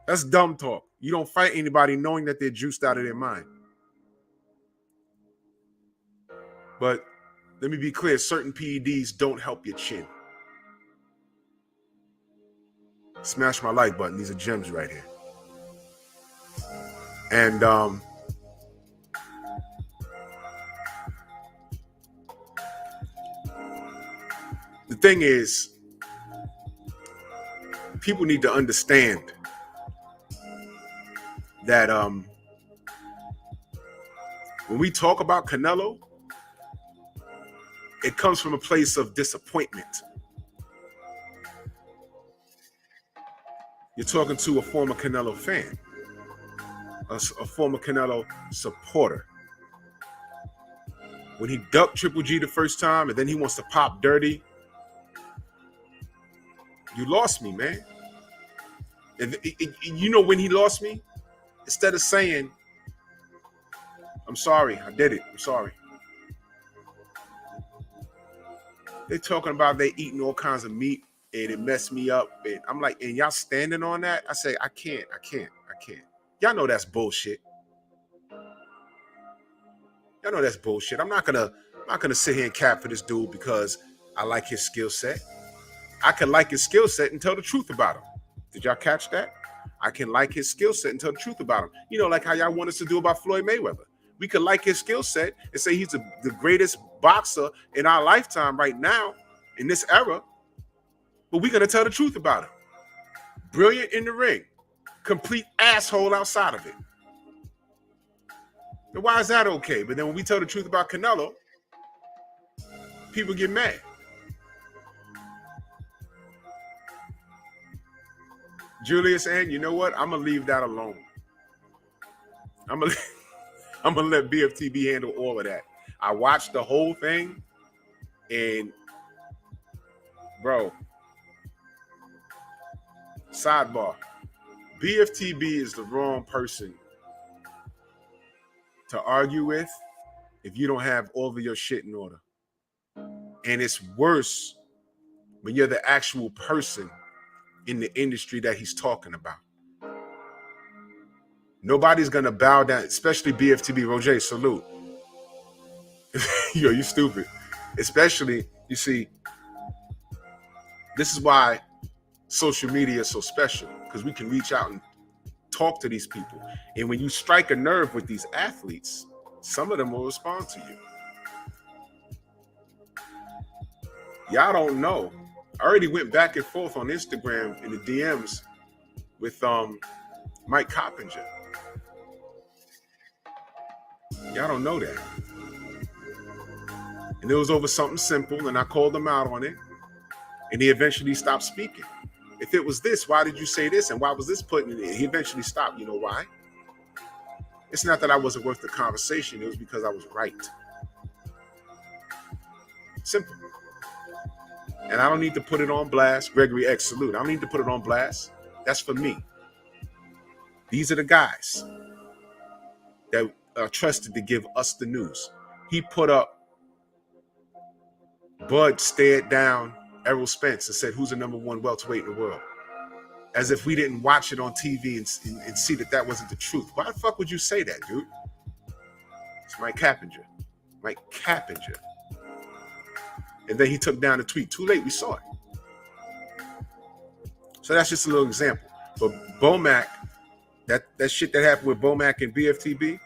Speaker 2: That's dumb talk. You don't fight anybody knowing that they're juiced out of their mind. But let me be clear, certain PEDs don't help your chin. Smash my like button. These are gems right here. And the thing is, people need to understand that when we talk about Canelo, it comes from a place of disappointment. You're talking to a former Canelo fan, a former Canelo supporter. When he ducked Triple G the first time and then he wants to pop dirty, you lost me, man. And you know when he lost me? Instead of saying, I'm sorry, I did it, I'm sorry. They're talking about they eating all kinds of meat and it messed me up. And I'm like, and y'all standing on that? I say, I can't. Y'all know that's bullshit. Y'all know that's bullshit. I'm not gonna sit here and cap for this dude because I like his skill set. I can like his skill set and tell the truth about him. Did y'all catch that? I can like his skill set and tell the truth about him. You know, like how y'all want us to do about Floyd Mayweather. We could like his skill set and say he's the greatest boxer in our lifetime right now, in this era, but we're going to tell the truth about him. Brilliant in the ring, complete asshole outside of it. Then why is that okay? But then when we tell the truth about Canelo, people get mad. Julius, and you know what? I'm going to leave that alone. I'm going to let BFTB handle all of that. I watched the whole thing, and, bro, sidebar, BFTB is the wrong person to argue with if you don't have all of your shit in order. And it's worse when you're the actual person in the industry that he's talking about. Nobody's gonna bow down, especially BFTB. Roger, salute. Yo, you stupid. Especially, you see, This is why social media is so special, because we can reach out and talk to these people. And when you strike a nerve with these athletes, some of them will respond to you. Y'all don't know. I already went back and forth on Instagram in the DMs with Mike Coppinger. Y'all don't know that. And it was over something simple, and I called him out on it, and he eventually stopped speaking. If it was this, why did you say this, and why was this put in it? He eventually stopped. You know why? It's not that I wasn't worth the conversation. It was because I was right. Simple. And I don't need to put it on blast. Gregory X, salute. I don't need to put it on blast. That's for me. These are the guys that are trusted to give us the news. He put up, Bud stared down Errol Spence and said, who's the number one welterweight in the world? As if we didn't watch it on TV and see that that wasn't the truth. Why the fuck would you say that, dude? It's Mike Coppinger. Mike Coppinger. And then he took down the tweet. Too late, we saw it. So that's just a little example. But Bomac, that shit that happened with Bomac and BFTB,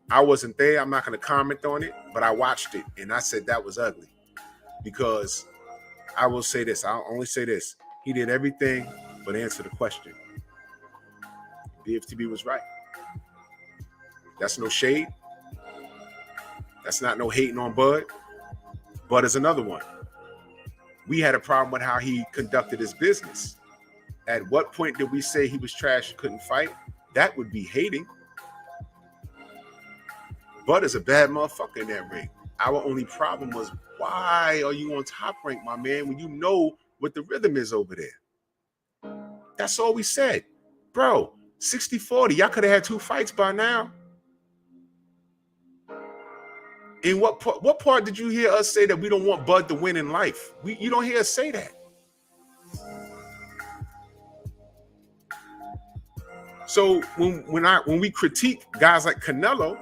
Speaker 2: I wasn't there. I'm not going to comment on it, but I watched it, and I said that was ugly. Because I will say this. I'll only say this. He did everything but answer the question. BFTB was right. That's no shade. That's not no hating on Bud. Bud is another one. We had a problem with how he conducted his business. At what point did we say he was trash and couldn't fight? That would be hating. Bud is a bad motherfucker in that ring. Our only problem was, why are you on Top Rank, my man, when you know what the rhythm is over there? That's all we said. Bro, 60-40, y'all could have had 2 fights by now. In what part did you hear us say that we don't want Bud to win in life? You don't hear us say that. So when we critique guys like Canelo,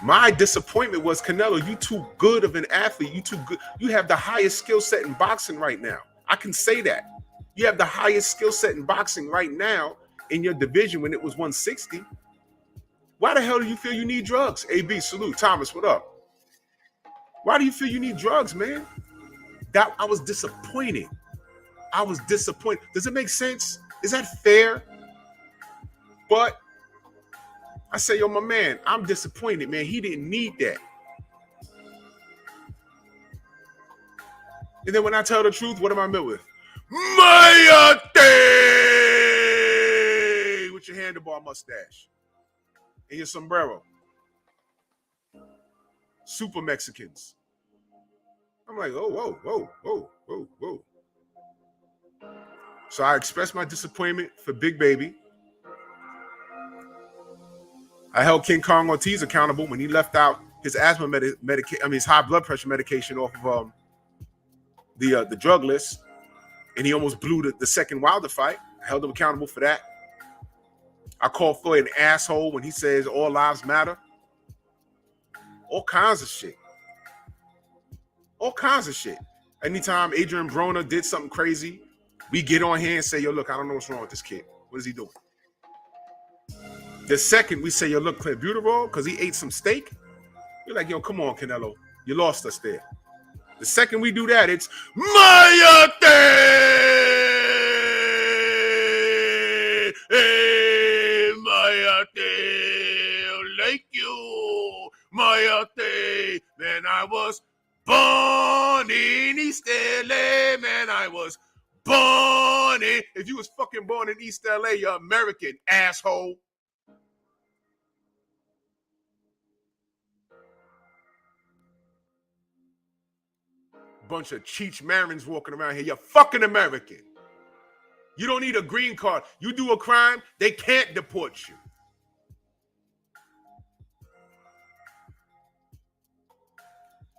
Speaker 2: my disappointment was, Canelo, you too good of an athlete. You too good. You have the highest skill set in boxing right now. I can say that. You have the highest skill set in boxing right now in your division when it was 160. Why the hell do you feel you need drugs? AB, salute. Thomas, what up? Why do you feel you need drugs, man? I was disappointed. I was disappointed. Does it make sense? Is that fair? But I say, yo, my man, I'm disappointed, man. He didn't need that. And then when I tell the truth, what am I met with? Mayate! With your handlebar mustache and your sombrero. Super Mexicans. I'm like, oh, whoa, whoa, whoa, whoa, whoa. So I expressed my disappointment for Big Baby. I held King Kong Ortiz accountable when he left out his asthma medication, his high blood pressure medication off of the drug list, and he almost blew the second Wilder fight. I held him accountable for that. I called Floyd an asshole when he says all lives matter. All kinds of shit. All kinds of shit. Anytime Adrian Broner did something crazy, we get on here and say, yo, look, I don't know what's wrong with this kid. What is he doing? The second we say, yo, look, Clint Beautiful, because he ate some steak, you're like, yo, come on, Canelo. You lost us there. The second we do that, it's Mayate! Hey, Mayate! Like you, Mayate! Man, I was born in East LA. Man, I was born in... If you was fucking born in East LA, you're American, asshole. Bunch of Cheech Marins walking around here. You're fucking American. You don't need a green card. You do a crime, they can't deport you.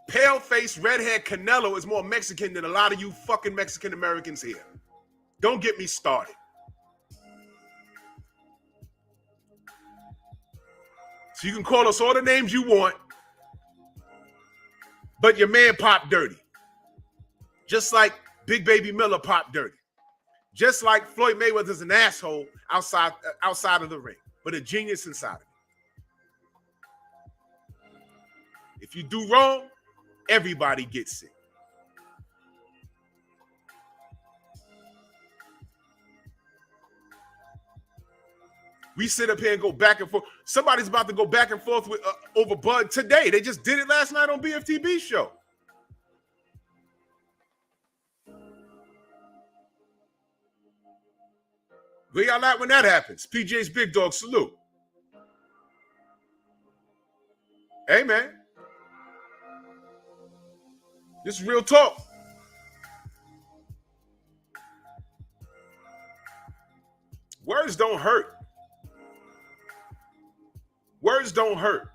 Speaker 2: Pale-faced, red-haired Canelo is more Mexican than a lot of you fucking Mexican Americans here. Don't get me started. So you can call us all the names you want, but your man popped dirty. Just like Big Baby Miller popped dirty. Just like Floyd Mayweather's an asshole outside of the ring, but a genius inside of it. If you do wrong, everybody gets it. We sit up here and go back and forth. Somebody's about to go back and forth with over Bud today. They just did it last night on BFTB's show. Where y'all at when that happens? PJ's Big Dog, salute. Hey, man. This is real talk. Words don't hurt. Words don't hurt.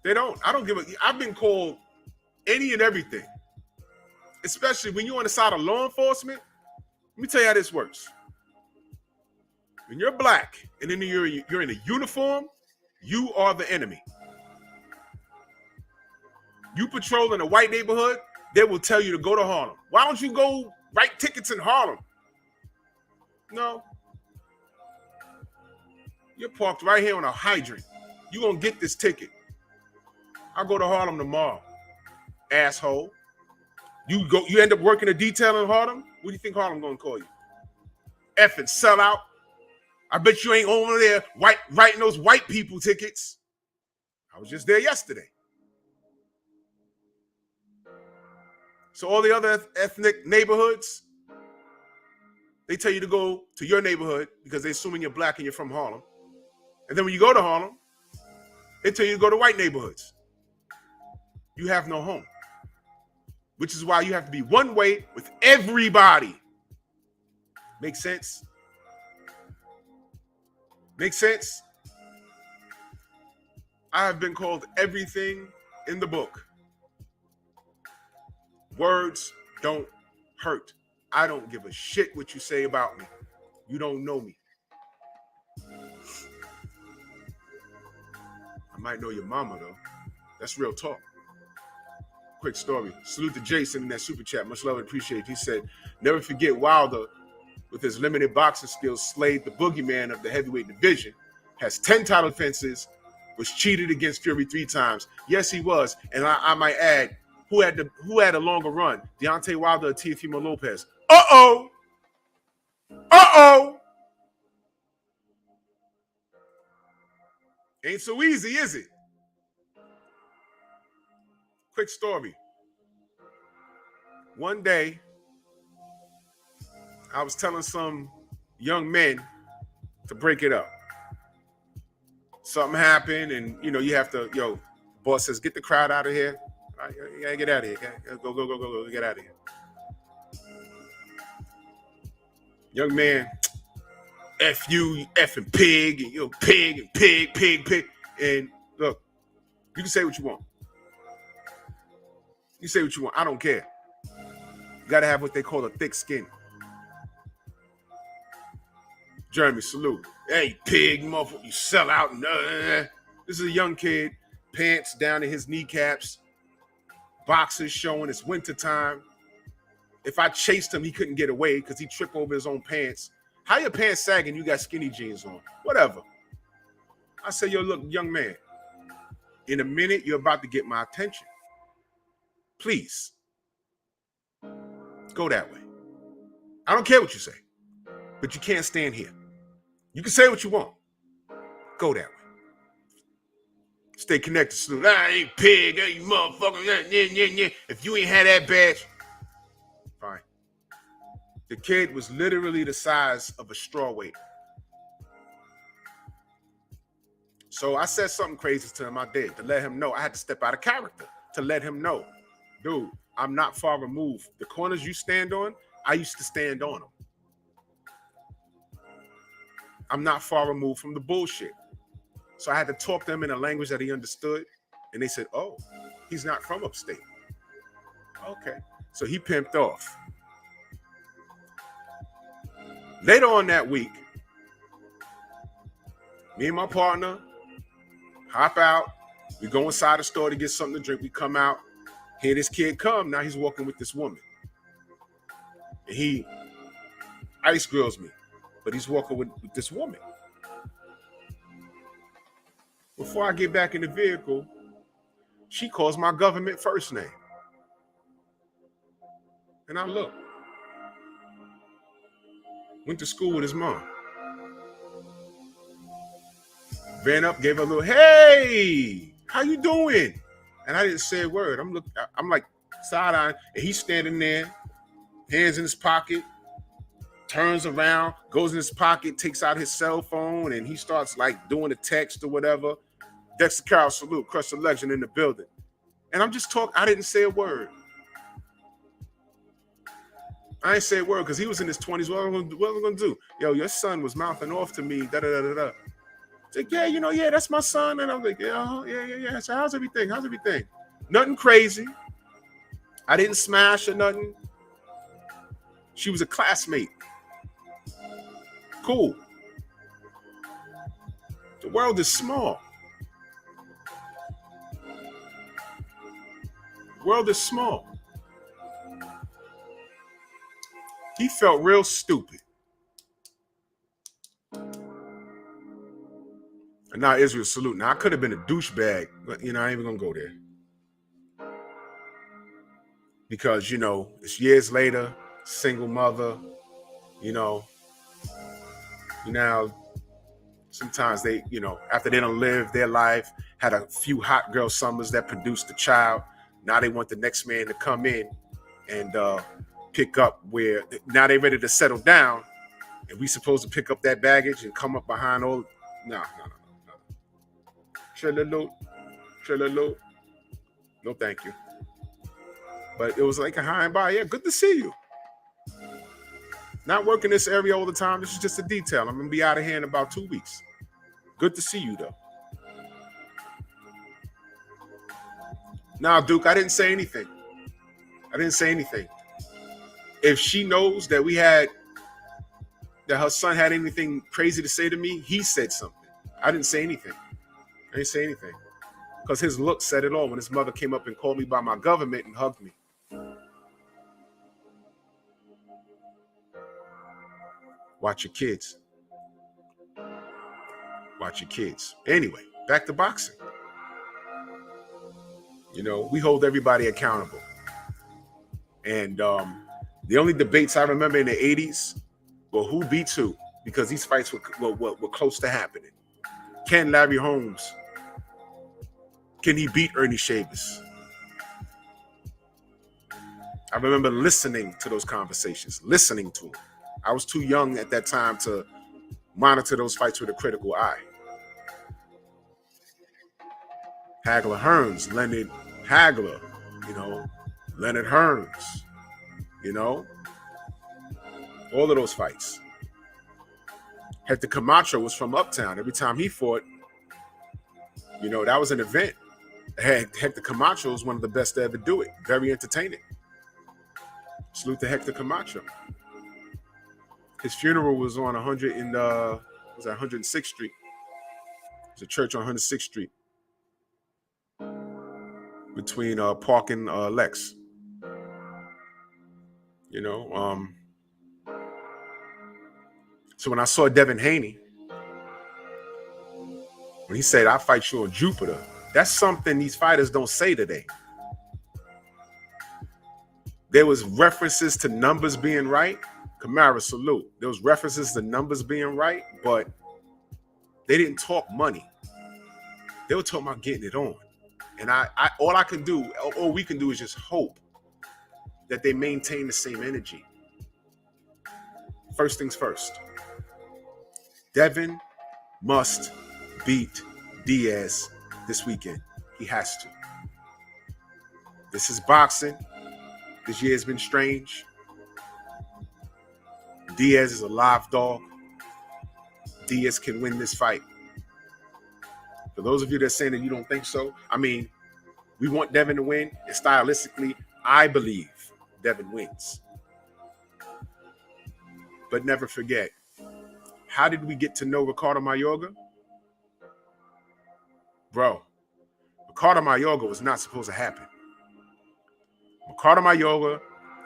Speaker 2: They don't. I don't give a. I've been called any and everything, especially when you're on the side of law enforcement. Let me tell you how this works. When you're black and then you're in a uniform, you are the enemy. You patrol in a white neighborhood, they will tell you to go to Harlem. Why don't you go write tickets in Harlem? No. You're parked right here on a hydrant. You're going to get this ticket. I'll go to Harlem tomorrow, asshole. You end up working a detail in Harlem? What do you think Harlem going to call you? Effing sellout. I bet you ain't over there writing those white people tickets. I was just there yesterday. So all the other ethnic neighborhoods, they tell you to go to your neighborhood because they're assuming you're black and you're from Harlem. And then when you go to Harlem, they tell you to go to white neighborhoods. You have no home, which is why you have to be one way with everybody. Make sense? Make sense? I have been called everything in the book. Words don't hurt. I don't give a shit what you say about me. You don't know me. I might know your mama, though. That's real talk. Quick story. Salute to Jason in that super chat. Much love and appreciate. He said, never forget Wilder, with his limited boxing skills, slayed the boogeyman of the heavyweight division, has 10 title defenses, was cheated against Fury 3 times. Yes, he was. And I might add, who had a longer run? Deontay Wilder or Teofimo Lopez? Uh-oh. Uh-oh. Ain't so easy, is it? Quick story. One day, I was telling some young men to break it up. Something happened, and you have to, boss says, get the crowd out of here. All right, you gotta get out of here. Go, get out of here. Young man, F you, you effing pig, and you're pig, and pig. And look, you can say what you want. You say what you want. I don't care. You gotta have what they call a thick skin. Jeremy, salute. Hey, pig, motherfucker, you sell out. This is a young kid, pants down to his kneecaps, boxers showing. It's wintertime. If I chased him, he couldn't get away because he tripped over his own pants. How your pants sagging? You got skinny jeans on. Whatever. I say, yo, look, young man, in a minute, you're about to get my attention. Please, go that way. I don't care what you say, but you can't stand here. You can say what you want. Go that way. Stay connected, salute. Hey, pig, hey, motherfucker. Yeah. If you ain't had that badge, fine. The kid was literally the size of a straw weight. So I said something crazy to him. I did, to let him know. I had to step out of character to let him know, dude, I'm not far removed. The corners you stand on, I used to stand on them. I'm not far removed from the bullshit. So I had to talk to him in a language that he understood. And they said, oh, he's not from upstate. Okay. So he pimped off. Later on that week, me and my partner hop out. We go inside the store to get something to drink. We come out. Here this kid come, now he's walking with this woman. And he ice grills me, but he's walking with this woman. Before I get back in the vehicle, she calls my government first name. And I look. Went to school with his mom. Ran up, gave her a little, hey, how you doing? And I didn't say a word. I'm like side-eyeing, and he's standing there, hands in his pocket, turns around, goes in his pocket, takes out his cell phone, and he starts like doing a text or whatever. Dexter Carroll, salute, crush the legend in the building. And I'm just talking, I didn't say a word. I didn't say a word because he was in his 20s. What am I gonna do? Yo, your son was mouthing off to me, da-da-da-da-da. It's like, yeah, yeah, that's my son. And I'm like, yeah. So how's everything? Nothing crazy. I didn't smash or nothing. She was a classmate. Cool. The world is small. The world is small. He felt real stupid. And now Israel, salute. Now I could have been a douchebag, but I ain't even gonna go there. Because, it's years later, single mother, now sometimes they, after they don't live their life, had a few hot girl summers that produced a child. Now they want the next man to come in and pick up where now they ready to settle down, and we supposed to pick up that baggage and come up behind all. No. Trello. No, thank you. But it was like a high and by. Yeah, good to see you. Not working this area all the time. This is just a detail. I'm gonna be out of here in about 2 weeks. Good to see you though. Now, Duke, I didn't say anything. If she knows that that her son had anything crazy to say to me, he said something. I didn't say anything. Because his look said it all when his mother came up and called me by my government and hugged me. Watch your kids. Anyway, back to boxing. We hold everybody accountable. And the only debates I remember in the 80s were who beats who, because these fights were close to happening. Can Larry Holmes, can he beat Ernie Shavers? I remember listening to those conversations, listening to them. I was too young at that time to monitor those fights with a critical eye. Hagler Hearns, Leonard Hagler, Leonard Hearns, all of those fights. Hector Camacho was from Uptown. Every time he fought, that was an event. Hector Camacho was one of the best to ever do it. Very entertaining. Salute to Hector Camacho. His funeral was on 106th Street. There's a church on 106th Street between Park and Lex. So when I saw Devin Haney, when he said, "I fight you on Jupiter," that's something these fighters don't say today. There was references to numbers being right. Kamara, salute. There was references to numbers being right, but they didn't talk money. They were talking about getting it on. And all we can do is just hope that they maintain the same energy. First things first. Devin must beat Diaz this weekend. He has to. This is boxing. This year has been strange. Diaz is a live dog. Diaz can win this fight. For those of you that are saying that you don't think so, we want Devin to win, and stylistically, I believe Devin wins. But never forget, how did we get to know Ricardo Mayorga? Bro, Ricardo Mayorga was not supposed to happen. Ricardo Mayorga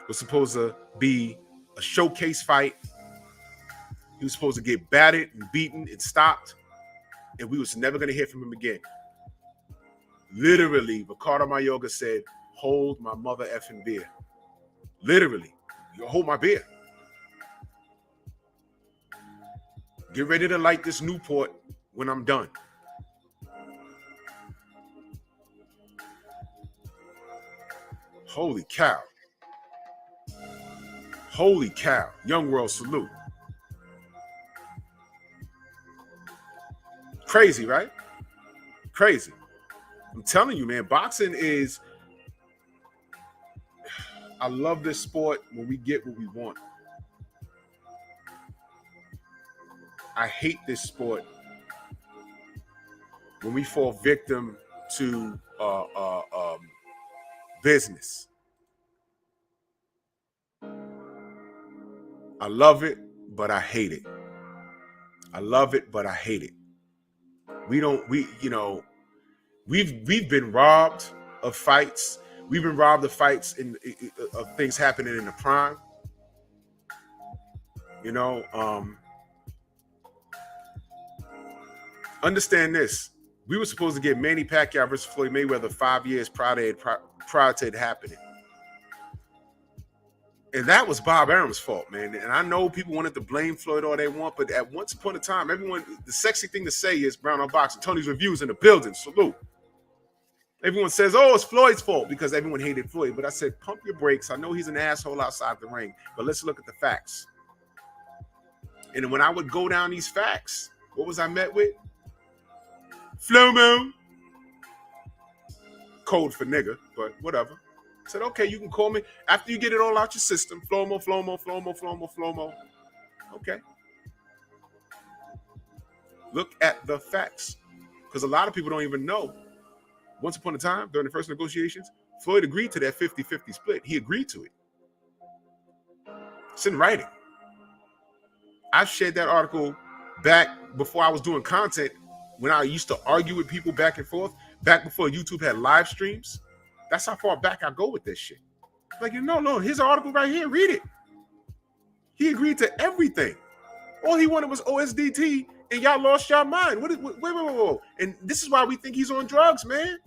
Speaker 2: was supposed to be a showcase fight. He was supposed to get battered and beaten and stopped, and we was never going to hear from him again. Literally, Ricardo Mayorga said, hold my mother effing beer. Literally, you hold my beer. Get ready to light this Newport when I'm done. Holy cow. Holy cow. Young world salute. Crazy, right? Crazy. I'm telling you, man, boxing is, I love this sport when we get what we want. I hate this sport when we fall victim to business. I love it, but I hate it. I love it, but I hate it. We've been robbed of fights. We've been robbed of fights of things happening in the prime. Understand this. We were supposed to get Manny Pacquiao versus Floyd Mayweather 5 years prior to it happening. And that was Bob Arum's fault, man. And I know people wanted to blame Floyd all they want, but at once upon a time, the sexy thing to say is Brown on Boxing. Tony's Reviews in the building. Salute. Everyone says, oh, it's Floyd's fault because everyone hated Floyd. But I said, pump your brakes. I know he's an asshole outside the ring, but let's look at the facts. And when I would go down these facts, what was I met with? Flomo. Code for nigga, but whatever. I said, okay, you can call me after you get it all out your system. Flomo. Okay. Look at the facts. Because a lot of people don't even know. Once upon a time, during the first negotiations, Floyd agreed to that 50-50 split. He agreed to it. It's in writing. I've shared that article back before I was doing content, when I used to argue with people back and forth, back before YouTube had live streams. That's how far back I go with this shit. Like, no, here's an article right here. Read it. He agreed to everything. All he wanted was OSDT, and y'all lost your mind. Wait. And this is why we think he's on drugs, man.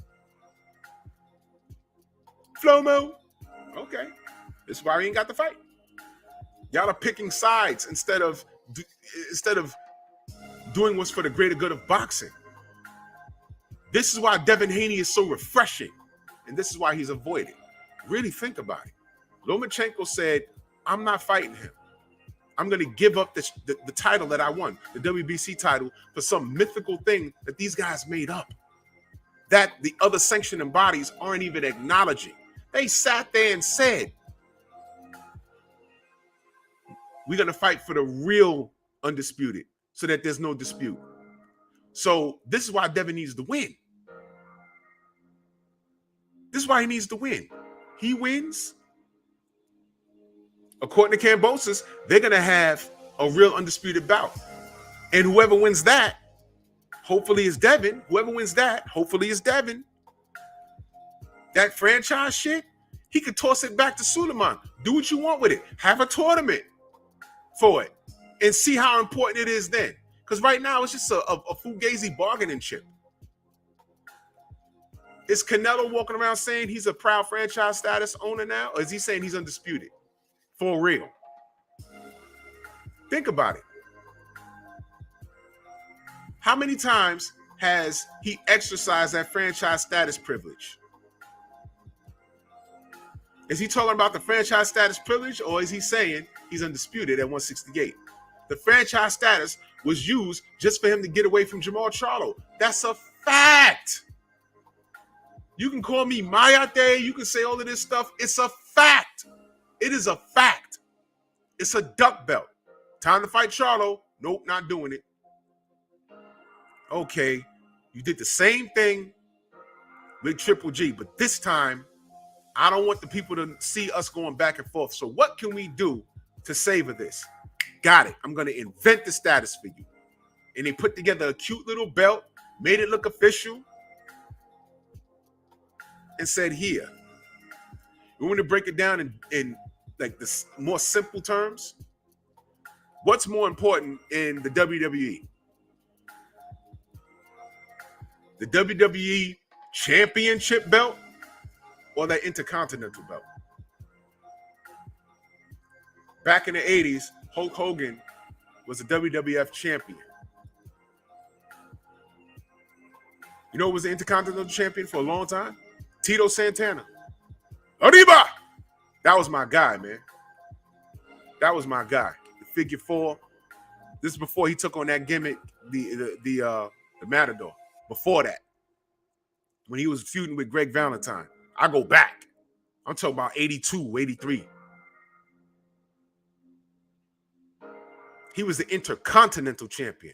Speaker 2: Flomo. Okay. This is why he ain't got the fight. Y'all are picking sides instead of doing what's for the greater good of boxing. This is why Devin Haney is so refreshing. And this is why he's avoided. Really think about it. Lomachenko said, I'm not fighting him. I'm going to give up the title that I won, the WBC title, for some mythical thing that these guys made up, that the other sanctioning bodies aren't even acknowledging. They sat there and said, we're going to fight for the real undisputed so that there's no dispute. So this is why Devin needs to win. This is why he needs to win. He wins. According to Kambosos, they're going to have a real undisputed bout. And whoever wins that, hopefully is Devin. Whoever wins that, hopefully is Devin. That franchise shit, he could toss it back to Suleiman. Do what you want with it. Have a tournament for it. And see how important it is then. Because right now, it's just a fugazi bargaining chip. Is Canelo walking around saying he's a proud franchise status owner now? Or is he saying he's undisputed? For real. Think about it. How many times has he exercised that franchise status privilege? Is he talking about the franchise status privilege, or is he saying he's undisputed at 168? The franchise status was used just for him to get away from Jamal Charlo. That's a fact. You can call me Mayate. You can say all of this stuff. It's a fact. It is a fact. It's a duck belt. Time to fight Charlo. Nope, not doing it. Okay, you did the same thing with Triple G, but this time, I don't want the people to see us going back and forth. So what can we do to savor this? Got it. I'm going to invent the status for you. And they put together a cute little belt, made it look official, and said, here. We want to break it down in like the more simple terms. What's more important in the WWE? The WWE Championship belt or that Intercontinental belt? Back in the 80s, Hulk Hogan was a WWF champion. You know who was the Intercontinental champion for a long time? Tito Santana. Arriba! That was my guy, man. That was my guy. The figure four. This is before he took on that gimmick, the Matador. Before that, when he was feuding with Greg Valentine. I go back. I'm talking about 82, 83. He was the Intercontinental champion.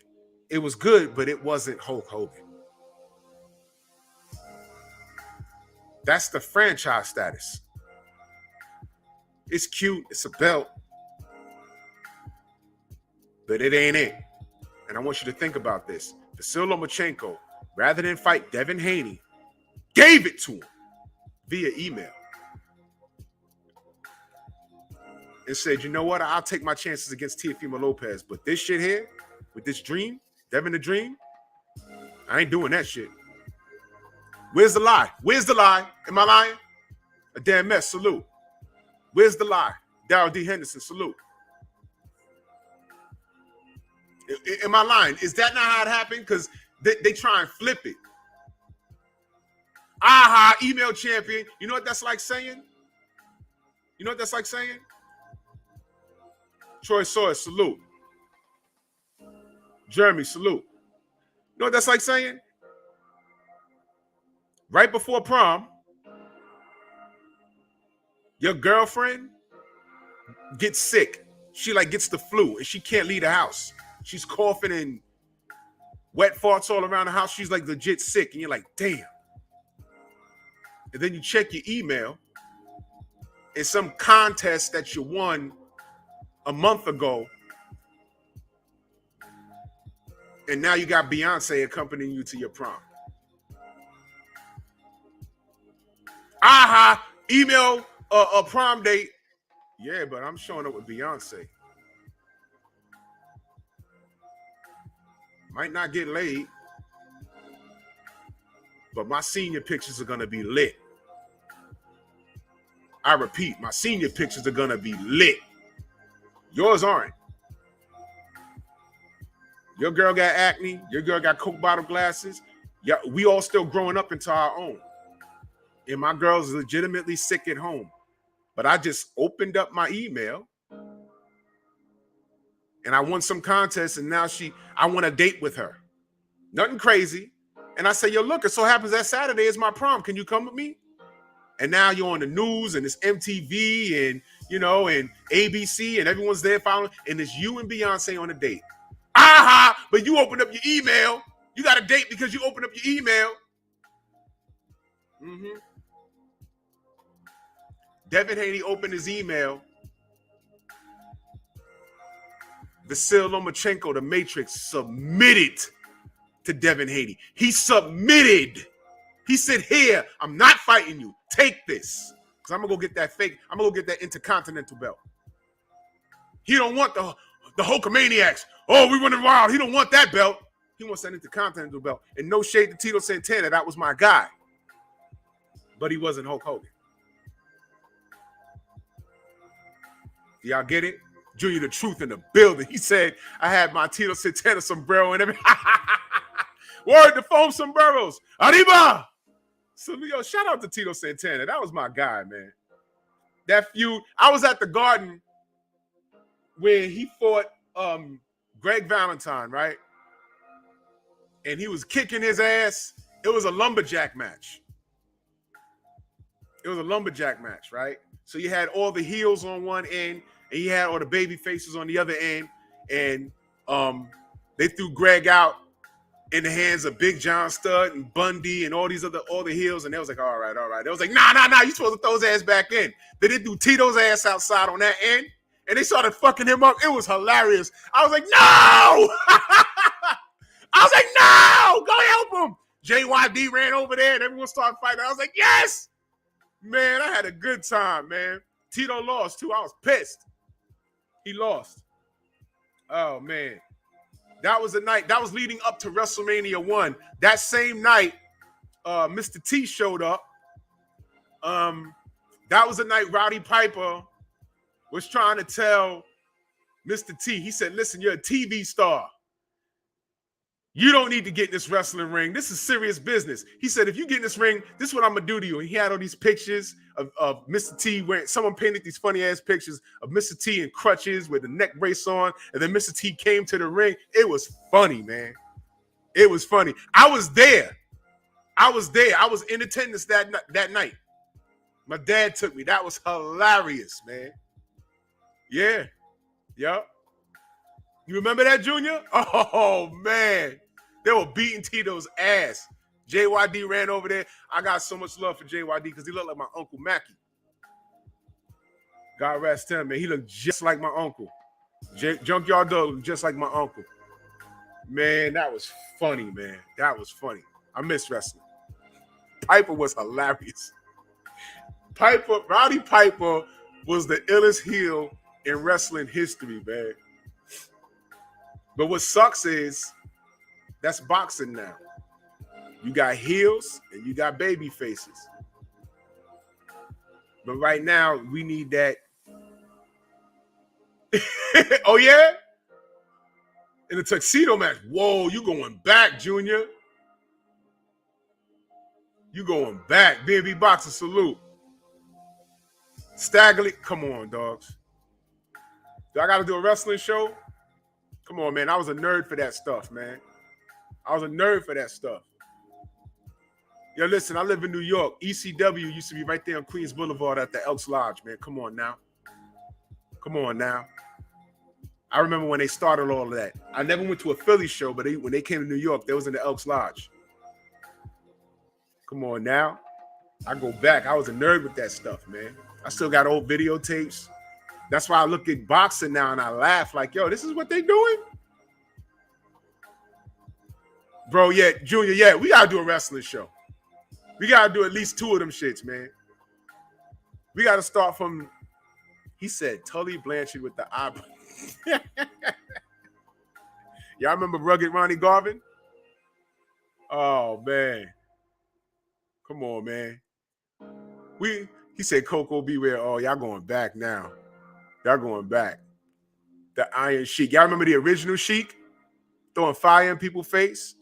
Speaker 2: It was good, but it wasn't Hulk Hogan. That's the franchise status. It's cute. It's a belt. But it ain't it. And I want you to think about this. Vasyl Lomachenko, rather than fight Devin Haney, gave it to him via email. And said, you know what? I'll take my chances against Teofimo Lopez. But this shit here, with this dream, Devin the Dream, I ain't doing that shit. Where's the lie? Where's the lie? Am I lying? A damn mess. Salute. Where's the lie? Darrell D. Henderson. Salute. Am I lying? Is that not how it happened? Because they try and flip it. Aha, email champion. You know what that's like saying? You know what that's like saying? Troy Sawyer, salute. Jeremy, salute. You know what that's like saying? Right before prom, your girlfriend gets sick. She like gets the flu and she can't leave the house. She's coughing and wet farts all around the house. She's like legit sick. And you're like, damn. And then you check your email in some contest that you won a month ago. And now you got Beyonce accompanying you to your prom. Aha, email a prom date. Yeah, but I'm showing up with Beyonce. Might not get laid, but my senior pictures are going to be lit. I repeat, my senior pictures are going to be lit. Yours aren't. Your girl got acne. Your girl got Coke bottle glasses. Yeah, we all still growing up into our own. And my girl's legitimately sick at home. But I just opened up my email and I won some contest and now I want a date with her. Nothing crazy. And I say, yo, look, it so happens that Saturday is my prom. Can you come with me? And now you're on the news and it's MTV and, and ABC and everyone's there following. And it's you and Beyonce on a date. Aha! But you opened up your email. You got a date because you opened up your email. Mm-hmm. Devin Haney opened his email. Vasyl Lomachenko, the Matrix, submitted to Devin Haney. He submitted. He said, here, I'm not fighting you. Take this. Because I'm going to go get that fake. I'm going to go get that Intercontinental belt. He don't want the Hulkamaniacs. Oh, we running wild. He don't want that belt. He wants that Intercontinental belt. And no shade to Tito Santana. That was my guy. But he wasn't Hulk Hogan. Y'all get it? Junior the Truth in the building. He said, I had my Tito Santana sombrero and everything. Word, the foam sombreros. Arriba! So, shout out to Tito Santana. That was my guy, man. That feud. I was at the Garden when he fought Greg Valentine, right? And he was kicking his ass. It was a lumberjack match. Right? So you had all the heels on one end, and you had all the baby faces on the other end, and they threw Greg out in the hands of Big John Studd and Bundy and all the heels, and they was like, all right. They was like, nah, you supposed to throw his ass back in. They didn't do Tito's ass outside on that end, and they started fucking him up. It was hilarious. I was like, no! Go help him! JYD ran over there, and everyone started fighting. I was like, yes! Man, I had a good time, man. Tito lost, too. I was pissed. He lost. Oh, man. That was the night. That was leading up to WrestleMania 1. That same night, Mr. T showed up. That was the night Roddy Piper was trying to tell Mr. T. He said, listen, you're a TV star. You don't need to get in this wrestling ring. This is serious business. He said, if you get in this ring, this is what I'm going to do to you. And he had all these pictures of Mr. T wearing, someone painted these funny ass pictures of Mr. T in crutches with a neck brace on. And then Mr. T came to the ring. It was funny, man. It was funny. I was there. I was in attendance that night. My dad took me. That was hilarious, man. Yeah. Yep. You remember that, Junior? Oh, man. They were beating Tito's ass. JYD ran over there. I got so much love for JYD because he looked like my Uncle Mackie. God rest him, man. He looked just like my uncle. Junkyard Dog looked just like my uncle. Man, that was funny, man. That was funny. I miss wrestling. Piper was hilarious. Roddy Piper was the illest heel in wrestling history, man. But what sucks is that's boxing now. You got heels and you got baby faces. But right now, we need that. Oh, yeah? In the tuxedo match. Whoa, you going back, Junior. You going back. B&B Boxing, salute. Staggerly, come on, dogs. Do I got to do a wrestling show? Come on, man. I was a nerd for that stuff, man. I was a nerd for that stuff. Yo, listen, I live in New York. ECW used to be right there on Queens Boulevard at the Elks Lodge, man. Come on now. Come on now. I remember when they started all of that. I never went to a Philly show, but when they came to New York, they was in the Elks Lodge. Come on now. I go back. I was a nerd with that stuff, man. I still got old videotapes. That's why I look at boxing now and I laugh like, yo, this is what they doing? Bro, yeah, Junior, yeah, we got to do a wrestling show. We got to do at least 2 of them shits, man. We got to start from, he said, Tully Blanchard with the eyebrow. Y'all remember Rugged Ronnie Garvin? Oh, man. Come on, man. He said, Coco Beware. Oh, y'all going back now. Y'all going back. The Iron Sheik. Y'all remember the original Sheik? Throwing fire in people's face?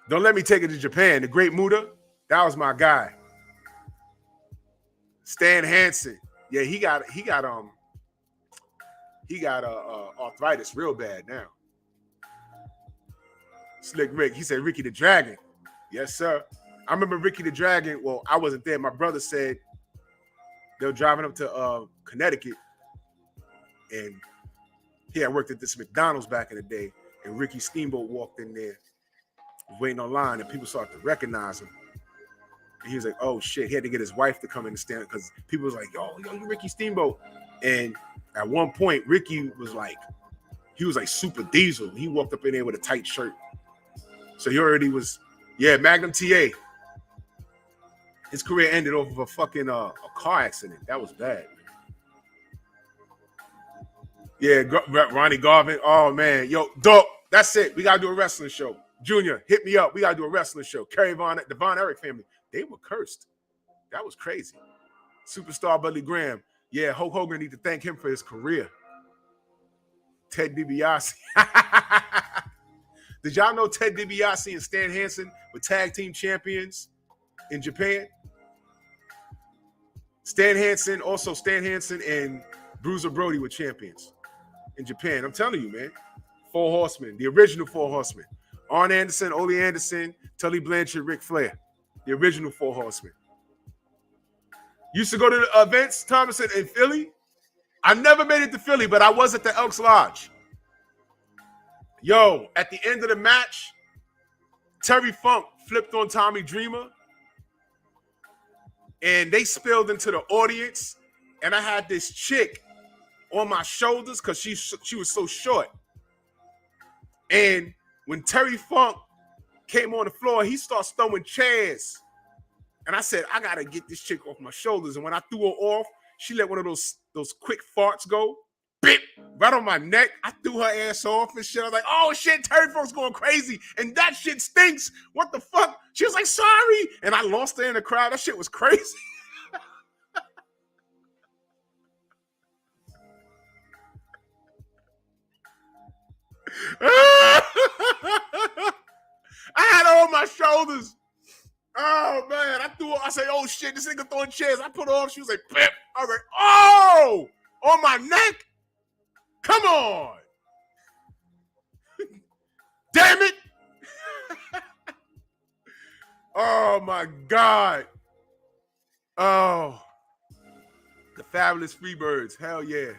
Speaker 2: Don't let me take it to Japan. The Great Muda, that was my guy. Stan Hansen. Yeah, he got arthritis real bad now. Slick Rick. He said Ricky the Dragon. Yes, sir. I remember Ricky the Dragon. Well, I wasn't there. My brother said they were driving up to Connecticut, and he had worked at this McDonald's back in the day, and Ricky Steamboat walked in there, waiting online, and people started to recognize him. And he was like, oh, shit. He had to get his wife to come in and stand because people was like, yo, you Ricky Steamboat. And at one point, Ricky was like, he was like super diesel. He walked up in there with a tight shirt. So he already was, yeah, Magnum TA. His career ended off of a fucking a car accident. That was bad. Yeah, Ronnie Garvin. Oh, man. Yo, dope. That's it. We got to do a wrestling show. Junior, hit me up. We got to do a wrestling show. The Von Erich family. They were cursed. That was crazy. Superstar Buddy Graham. Yeah, Hulk Hogan need to thank him for his career. Ted DiBiase. Did y'all know Ted DiBiase and Stan Hansen were tag team champions in Japan? Stan Hansen and Bruiser Brody were champions in Japan. I'm telling you, man. 4 Horsemen, the original 4 Horsemen. Arn Anderson, Ole Anderson, Tully Blanchard, Ric Flair. The original 4 Horsemen. Used to go to the events, Thomason, in Philly. I never made it to Philly, but I was at the Elks Lodge. Yo, at the end of the match, Terry Funk flipped on Tommy Dreamer, and they spilled into the audience, and I had this chick on my shoulders because she was so short. And when Terry Funk came on the floor, he starts throwing chairs And I said, I gotta get this chick off my shoulders. And when I threw her off, she let one of those quick farts go, bip, right on my neck. I threw her ass off and shit. I was like, oh shit, Terry Folk's going crazy. And that shit stinks. What the fuck? She was like, sorry. And I lost her in the crowd. That shit was crazy. I had her on my shoulders. Oh man, I said, oh shit, this nigga throwing chairs. I put her off. She was like, pip. I was like, oh, on my neck? Come on. Damn it. Oh my God. Oh. The Fabulous Freebirds. Hell yeah.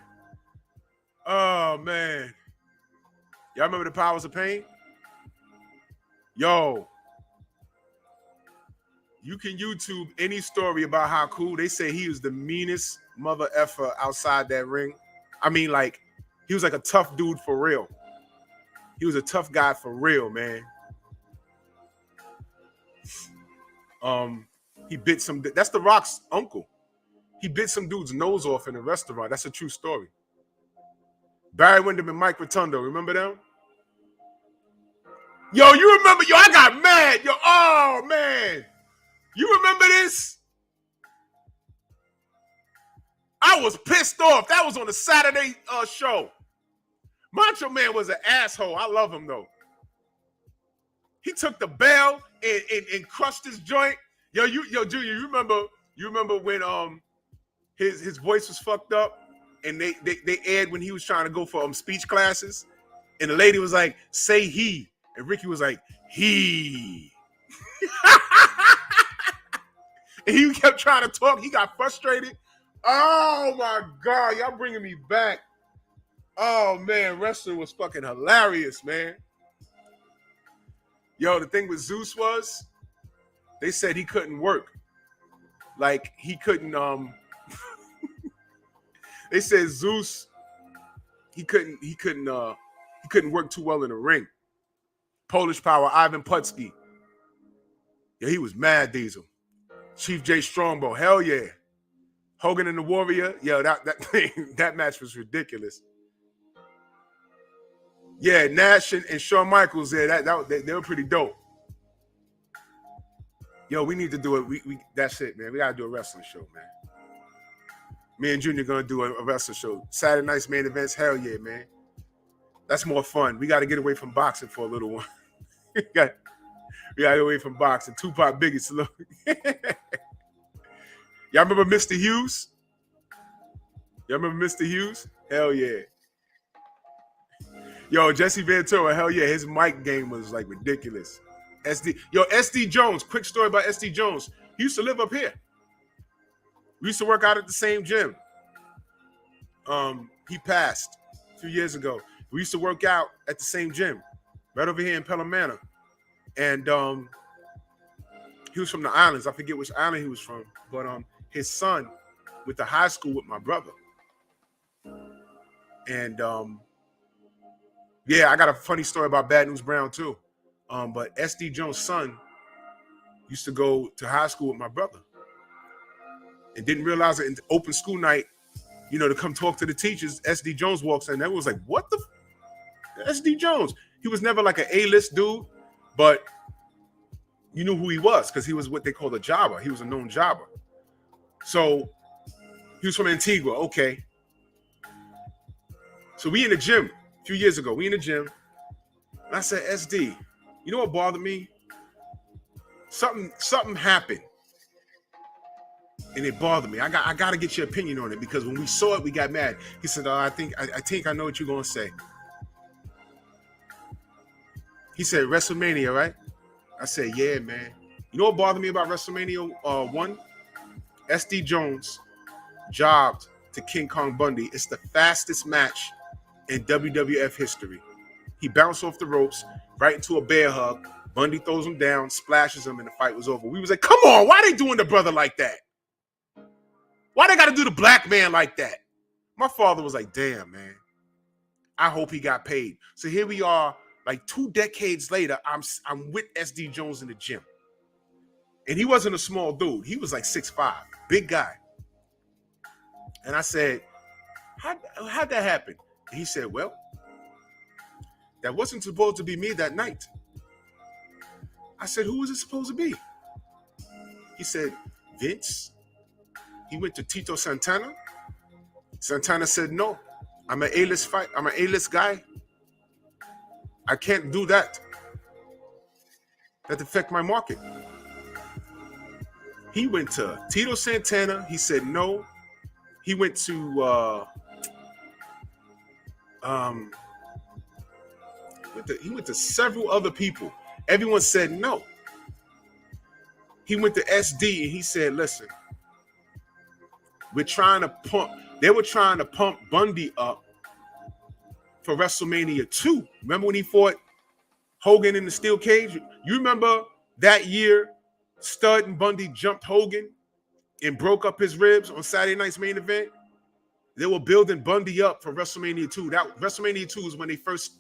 Speaker 2: Oh man. Y'all remember the Powers of Pain? Yo. You can YouTube any story about how cool. They say he was the meanest mother effer outside that ring. I mean, like, he was like a tough dude for real. He was a tough guy for real, man. He bit some. That's The Rock's uncle. He bit some dude's nose off in a restaurant. That's a true story. Barry Windham and Mike Rotundo. Remember them? Yo, you remember? Yo, I got mad. Yo, oh man. You remember this? I was pissed off. That was on the Saturday show. Macho Man was an asshole. I love him though. He took the bell and crushed his joint. Yo, Junior, you remember when his voice was fucked up and they aired when he was trying to go for speech classes, and the lady was like, say he, and Ricky was like, he. And he kept trying to talk. He got frustrated. Oh my God, y'all bringing me back. Oh man, wrestling was fucking hilarious, man. Yo, the thing with Zeus was, they said he couldn't work. Like he couldn't. They said Zeus, he couldn't work too well in the ring. Polish Power, Ivan Putski. Yeah, he was mad, Diesel. Chief J Strongbow, hell yeah. Hogan and the Warrior, yo, that match was ridiculous. Yeah, Nash and Shawn Michaels, yeah, they were pretty dope. Yo, we need to do it. We that's it, man. We gotta do a wrestling show, man. Me and Junior gonna do a wrestling show. Saturday night's main events, hell yeah, man. That's more fun. We gotta get away from boxing for a little while. we gotta get away from boxing. Tupac, Biggie, slow. Y'all remember Mr. Hughes? Y'all remember Mr. Hughes? Hell yeah. Yo, Jesse Ventura, hell yeah. His mic game was like ridiculous. SD Jones, quick story about SD Jones. He used to live up here. We used to work out at the same gym. He passed a few years ago. We used to work out at the same gym, right over here in Pelham Manor. And he was from the islands. I forget which island he was from, but his son went to high school with my brother. And yeah, I got a funny story about Bad News Brown too. But SD Jones' son used to go to high school with my brother and didn't realize that in open school night, to come talk to the teachers, SD Jones walks in. That was like, what the SD Jones? He was never like an A-list dude, but you knew who he was because he was what they call a jobber. He was a known jobber. So he was from Antigua. Okay. So we in the gym a few years ago. We in the gym. And I said, SD, you know what bothered me? Something happened. And it bothered me. I got to get your opinion on it because when we saw it, we got mad. He said, I think I know what you're going to say. He said, WrestleMania, right? I said, yeah, man. You know what bothered me about WrestleMania 1? SD Jones jobbed to King Kong Bundy. It's the fastest match in WWF history. He bounced off the ropes right into a bear hug. Bundy throws him down, splashes him, and the fight was over. We was like, come on, why they doing the brother like that? Why they got to do the black man like that? My father was like, damn, man. I hope he got paid. So here we are, like 2 decades later, I'm with SD Jones in the gym. And he wasn't a small dude. He was like 6'5", big guy. And I said, how'd that happen? And he said, well, that wasn't supposed to be me that night. I said, who was it supposed to be? He said, Vince. He went to Tito Santana. Santana said, no, I'm an A-list fight. I'm an A-list guy. I can't do that. That affect my market. He went to Tito Santana. He said no. He went to he went to several other people. Everyone said no. He went to SD and he said, listen, we're trying to pump. They were trying to pump Bundy up for WrestleMania 2. Remember when he fought Hogan in the steel cage? You remember that year Stud and Bundy jumped Hogan and broke up his ribs on Saturday night's main event? They were building Bundy up for WrestleMania 2. That WrestleMania 2 is when they first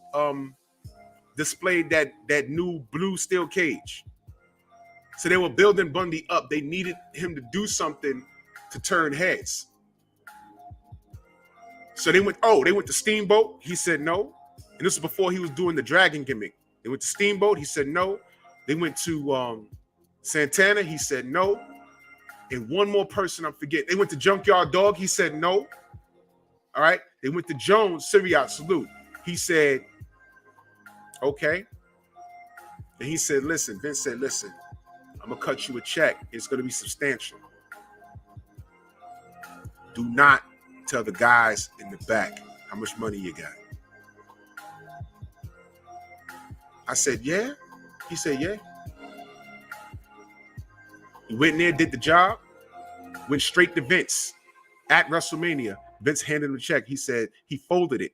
Speaker 2: displayed that new blue steel cage. So they were building Bundy up. They needed him to do something to turn heads. So they went to Steamboat. He said no. And this was before he was doing the dragon gimmick. They went to Steamboat. He said no. They went to Santana. He said no. And one more person I'm forgetting. They went to Junkyard Dog. He said no. All right. They went to Jones, Syriot Salute. He said, okay. And he said, listen, Vince said, listen, I'm going to cut you a check. It's going to be substantial. Do not tell the guys in the back how much money you got. I said, yeah. He said, yeah. He went in there, did the job, went straight to Vince at WrestleMania. Vince handed him a check. He said he folded it.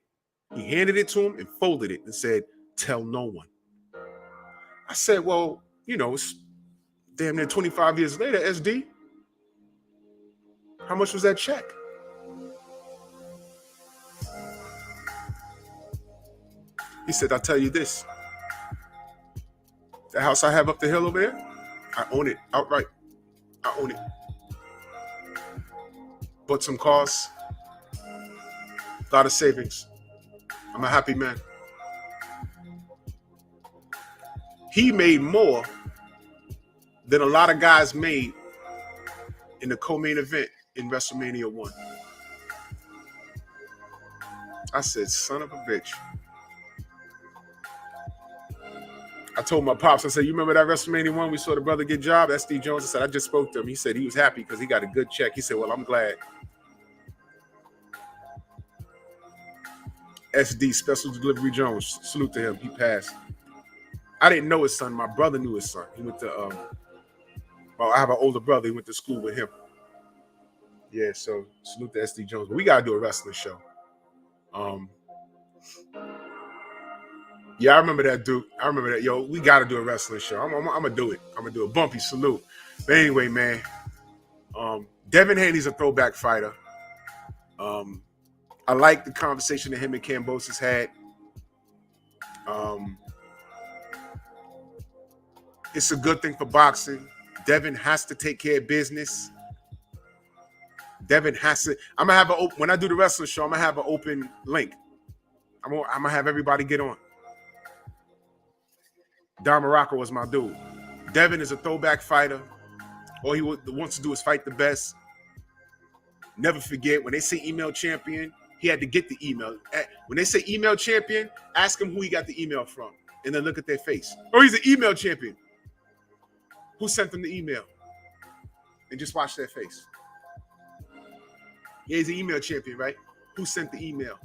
Speaker 2: He handed it to him and folded it and said, tell no one. I said, well, you know, it's damn near 25 years later, SD. How much was that check? He said, I'll tell you this. The house I have up the hill over there, I own it outright. I own it. Bought some cars. A lot of savings. I'm a happy man. He made more than a lot of guys made in the co-main event in WrestleMania 1. I said, son of a bitch. I told my pops, I said, you remember that WrestleMania 1 we saw the brother get job? That's Steve Jones. I said, I just spoke to him. He said he was happy because he got a good check. He said, well, I'm glad. SD, Special Delivery Jones. Salute to him. He passed. I didn't know his son. My brother knew his son. He went to, well, I have an older brother. He went to school with him. Yeah, so salute to SD Jones. But we got to do a wrestling show. Yeah, I remember that, Duke. I remember that. Yo, we got to do a wrestling show. I'm going to do it. I'm going to do a bumpy salute. But anyway, man, Devin Haney's a throwback fighter. I like the conversation that him and Kambosos had. It's a good thing for boxing. Devin has to take care of business. Devin has to. I'm going to have when I do the wrestling show, I'm going to have an open link. I'm going to have everybody get on. Don Morocco was my dude. Devin is a throwback fighter. All he wants to do is fight the best. Never forget, when they say email champion, he had to get the email. When they say email champion, ask him who he got the email from. And then look at their face. Oh, he's an email champion. Who sent them the email? And just watch their face. Yeah, he's an email champion, right? Who sent the email?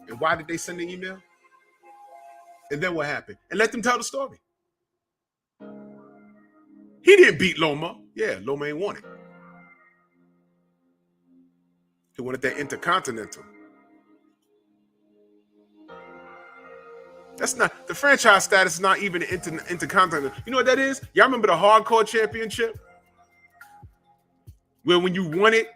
Speaker 2: And why did they send the email? And then what happened? And let them tell the story. He didn't beat Loma. Yeah, Loma ain't won it. He wanted that Intercontinental. That's not, the franchise status is not even Intercontinental. You know what that is? Y'all remember the Hardcore Championship? Where when you won it,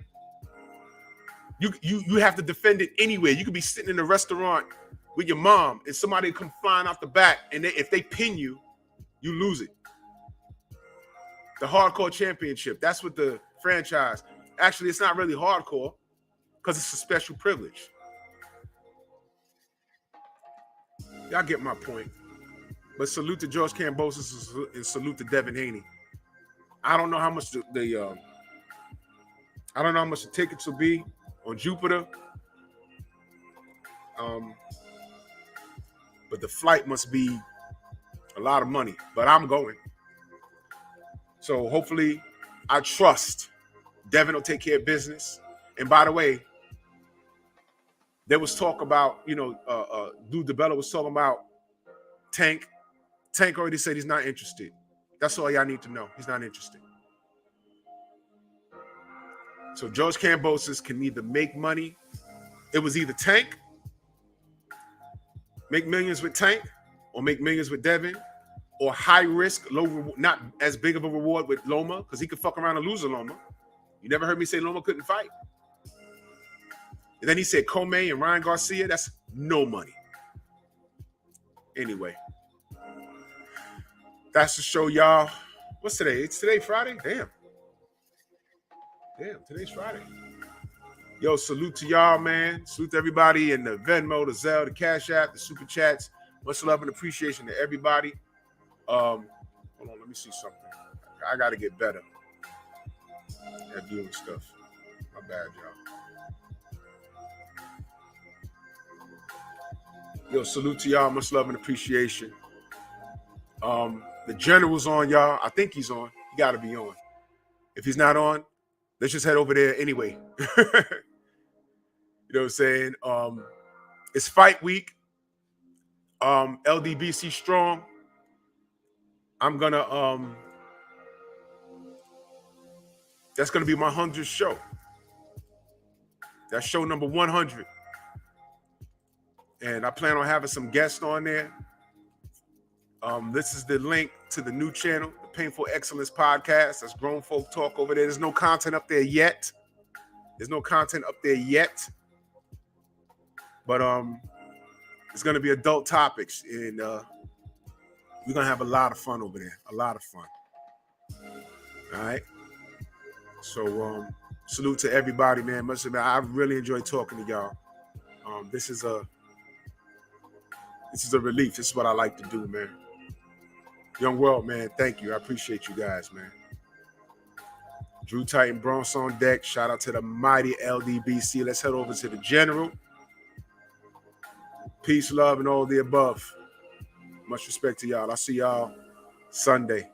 Speaker 2: you have to defend it anywhere. You could be sitting in a restaurant with your mom and somebody come flying out the back, and if they pin you, you lose it. The Hardcore Championship. That's what the franchise. Actually, it's not really hardcore because it's a special privilege. Y'all get my point. But salute to George Kambosos and salute to Devin Haney. I don't know how much the tickets will be on Jupiter. But the flight must be a lot of money. But I'm going. So hopefully, I trust Devin will take care of business. And by the way, there was talk about, Dude DeBella was talking about Tank. Tank already said he's not interested. That's all y'all need to know. He's not interested. So George Kambosos can either make money. It was either Tank, make millions with Tank, or make millions with Devin, or high risk, low reward, not as big of a reward with Loma, because he could fuck around and lose a Loma. You never heard me say Loma couldn't fight. And then he said Comey and Ryan Garcia, that's no money. Anyway, that's the show, y'all. What's today? It's today Friday? Damn, today's Friday. Yo, salute to y'all, man. Salute to everybody in the Venmo, the Zelle, the Cash App, the Super Chats. Much love and appreciation to everybody. Hold on, let me see something. I got to get better at doing stuff. My bad, y'all. Yo, salute to y'all. Much love and appreciation. The General's on, y'all. I think he's on. He got to be on. If he's not on, let's just head over there anyway. You know what I'm saying? It's fight week. LDBC strong. I'm gonna that's gonna be my 100th show. That's show number 100. And I plan on having some guests on there. This is the link to the new channel, the Painful Excellence Podcast. That's Grown Folk Talk over there. There's no content up there yet. But it's gonna be adult topics, and we're gonna have a lot of fun over there. A lot of fun. All right. So salute to everybody, man. I really enjoy talking to y'all. This is a relief. This is what I like to do, man. Young World, man, thank you. I appreciate you guys, man. Drew Titan Bronx on deck. Shout out to the mighty LDBC. Let's head over to the General. Peace, love, and all the above. Much respect to y'all. I'll see y'all Sunday.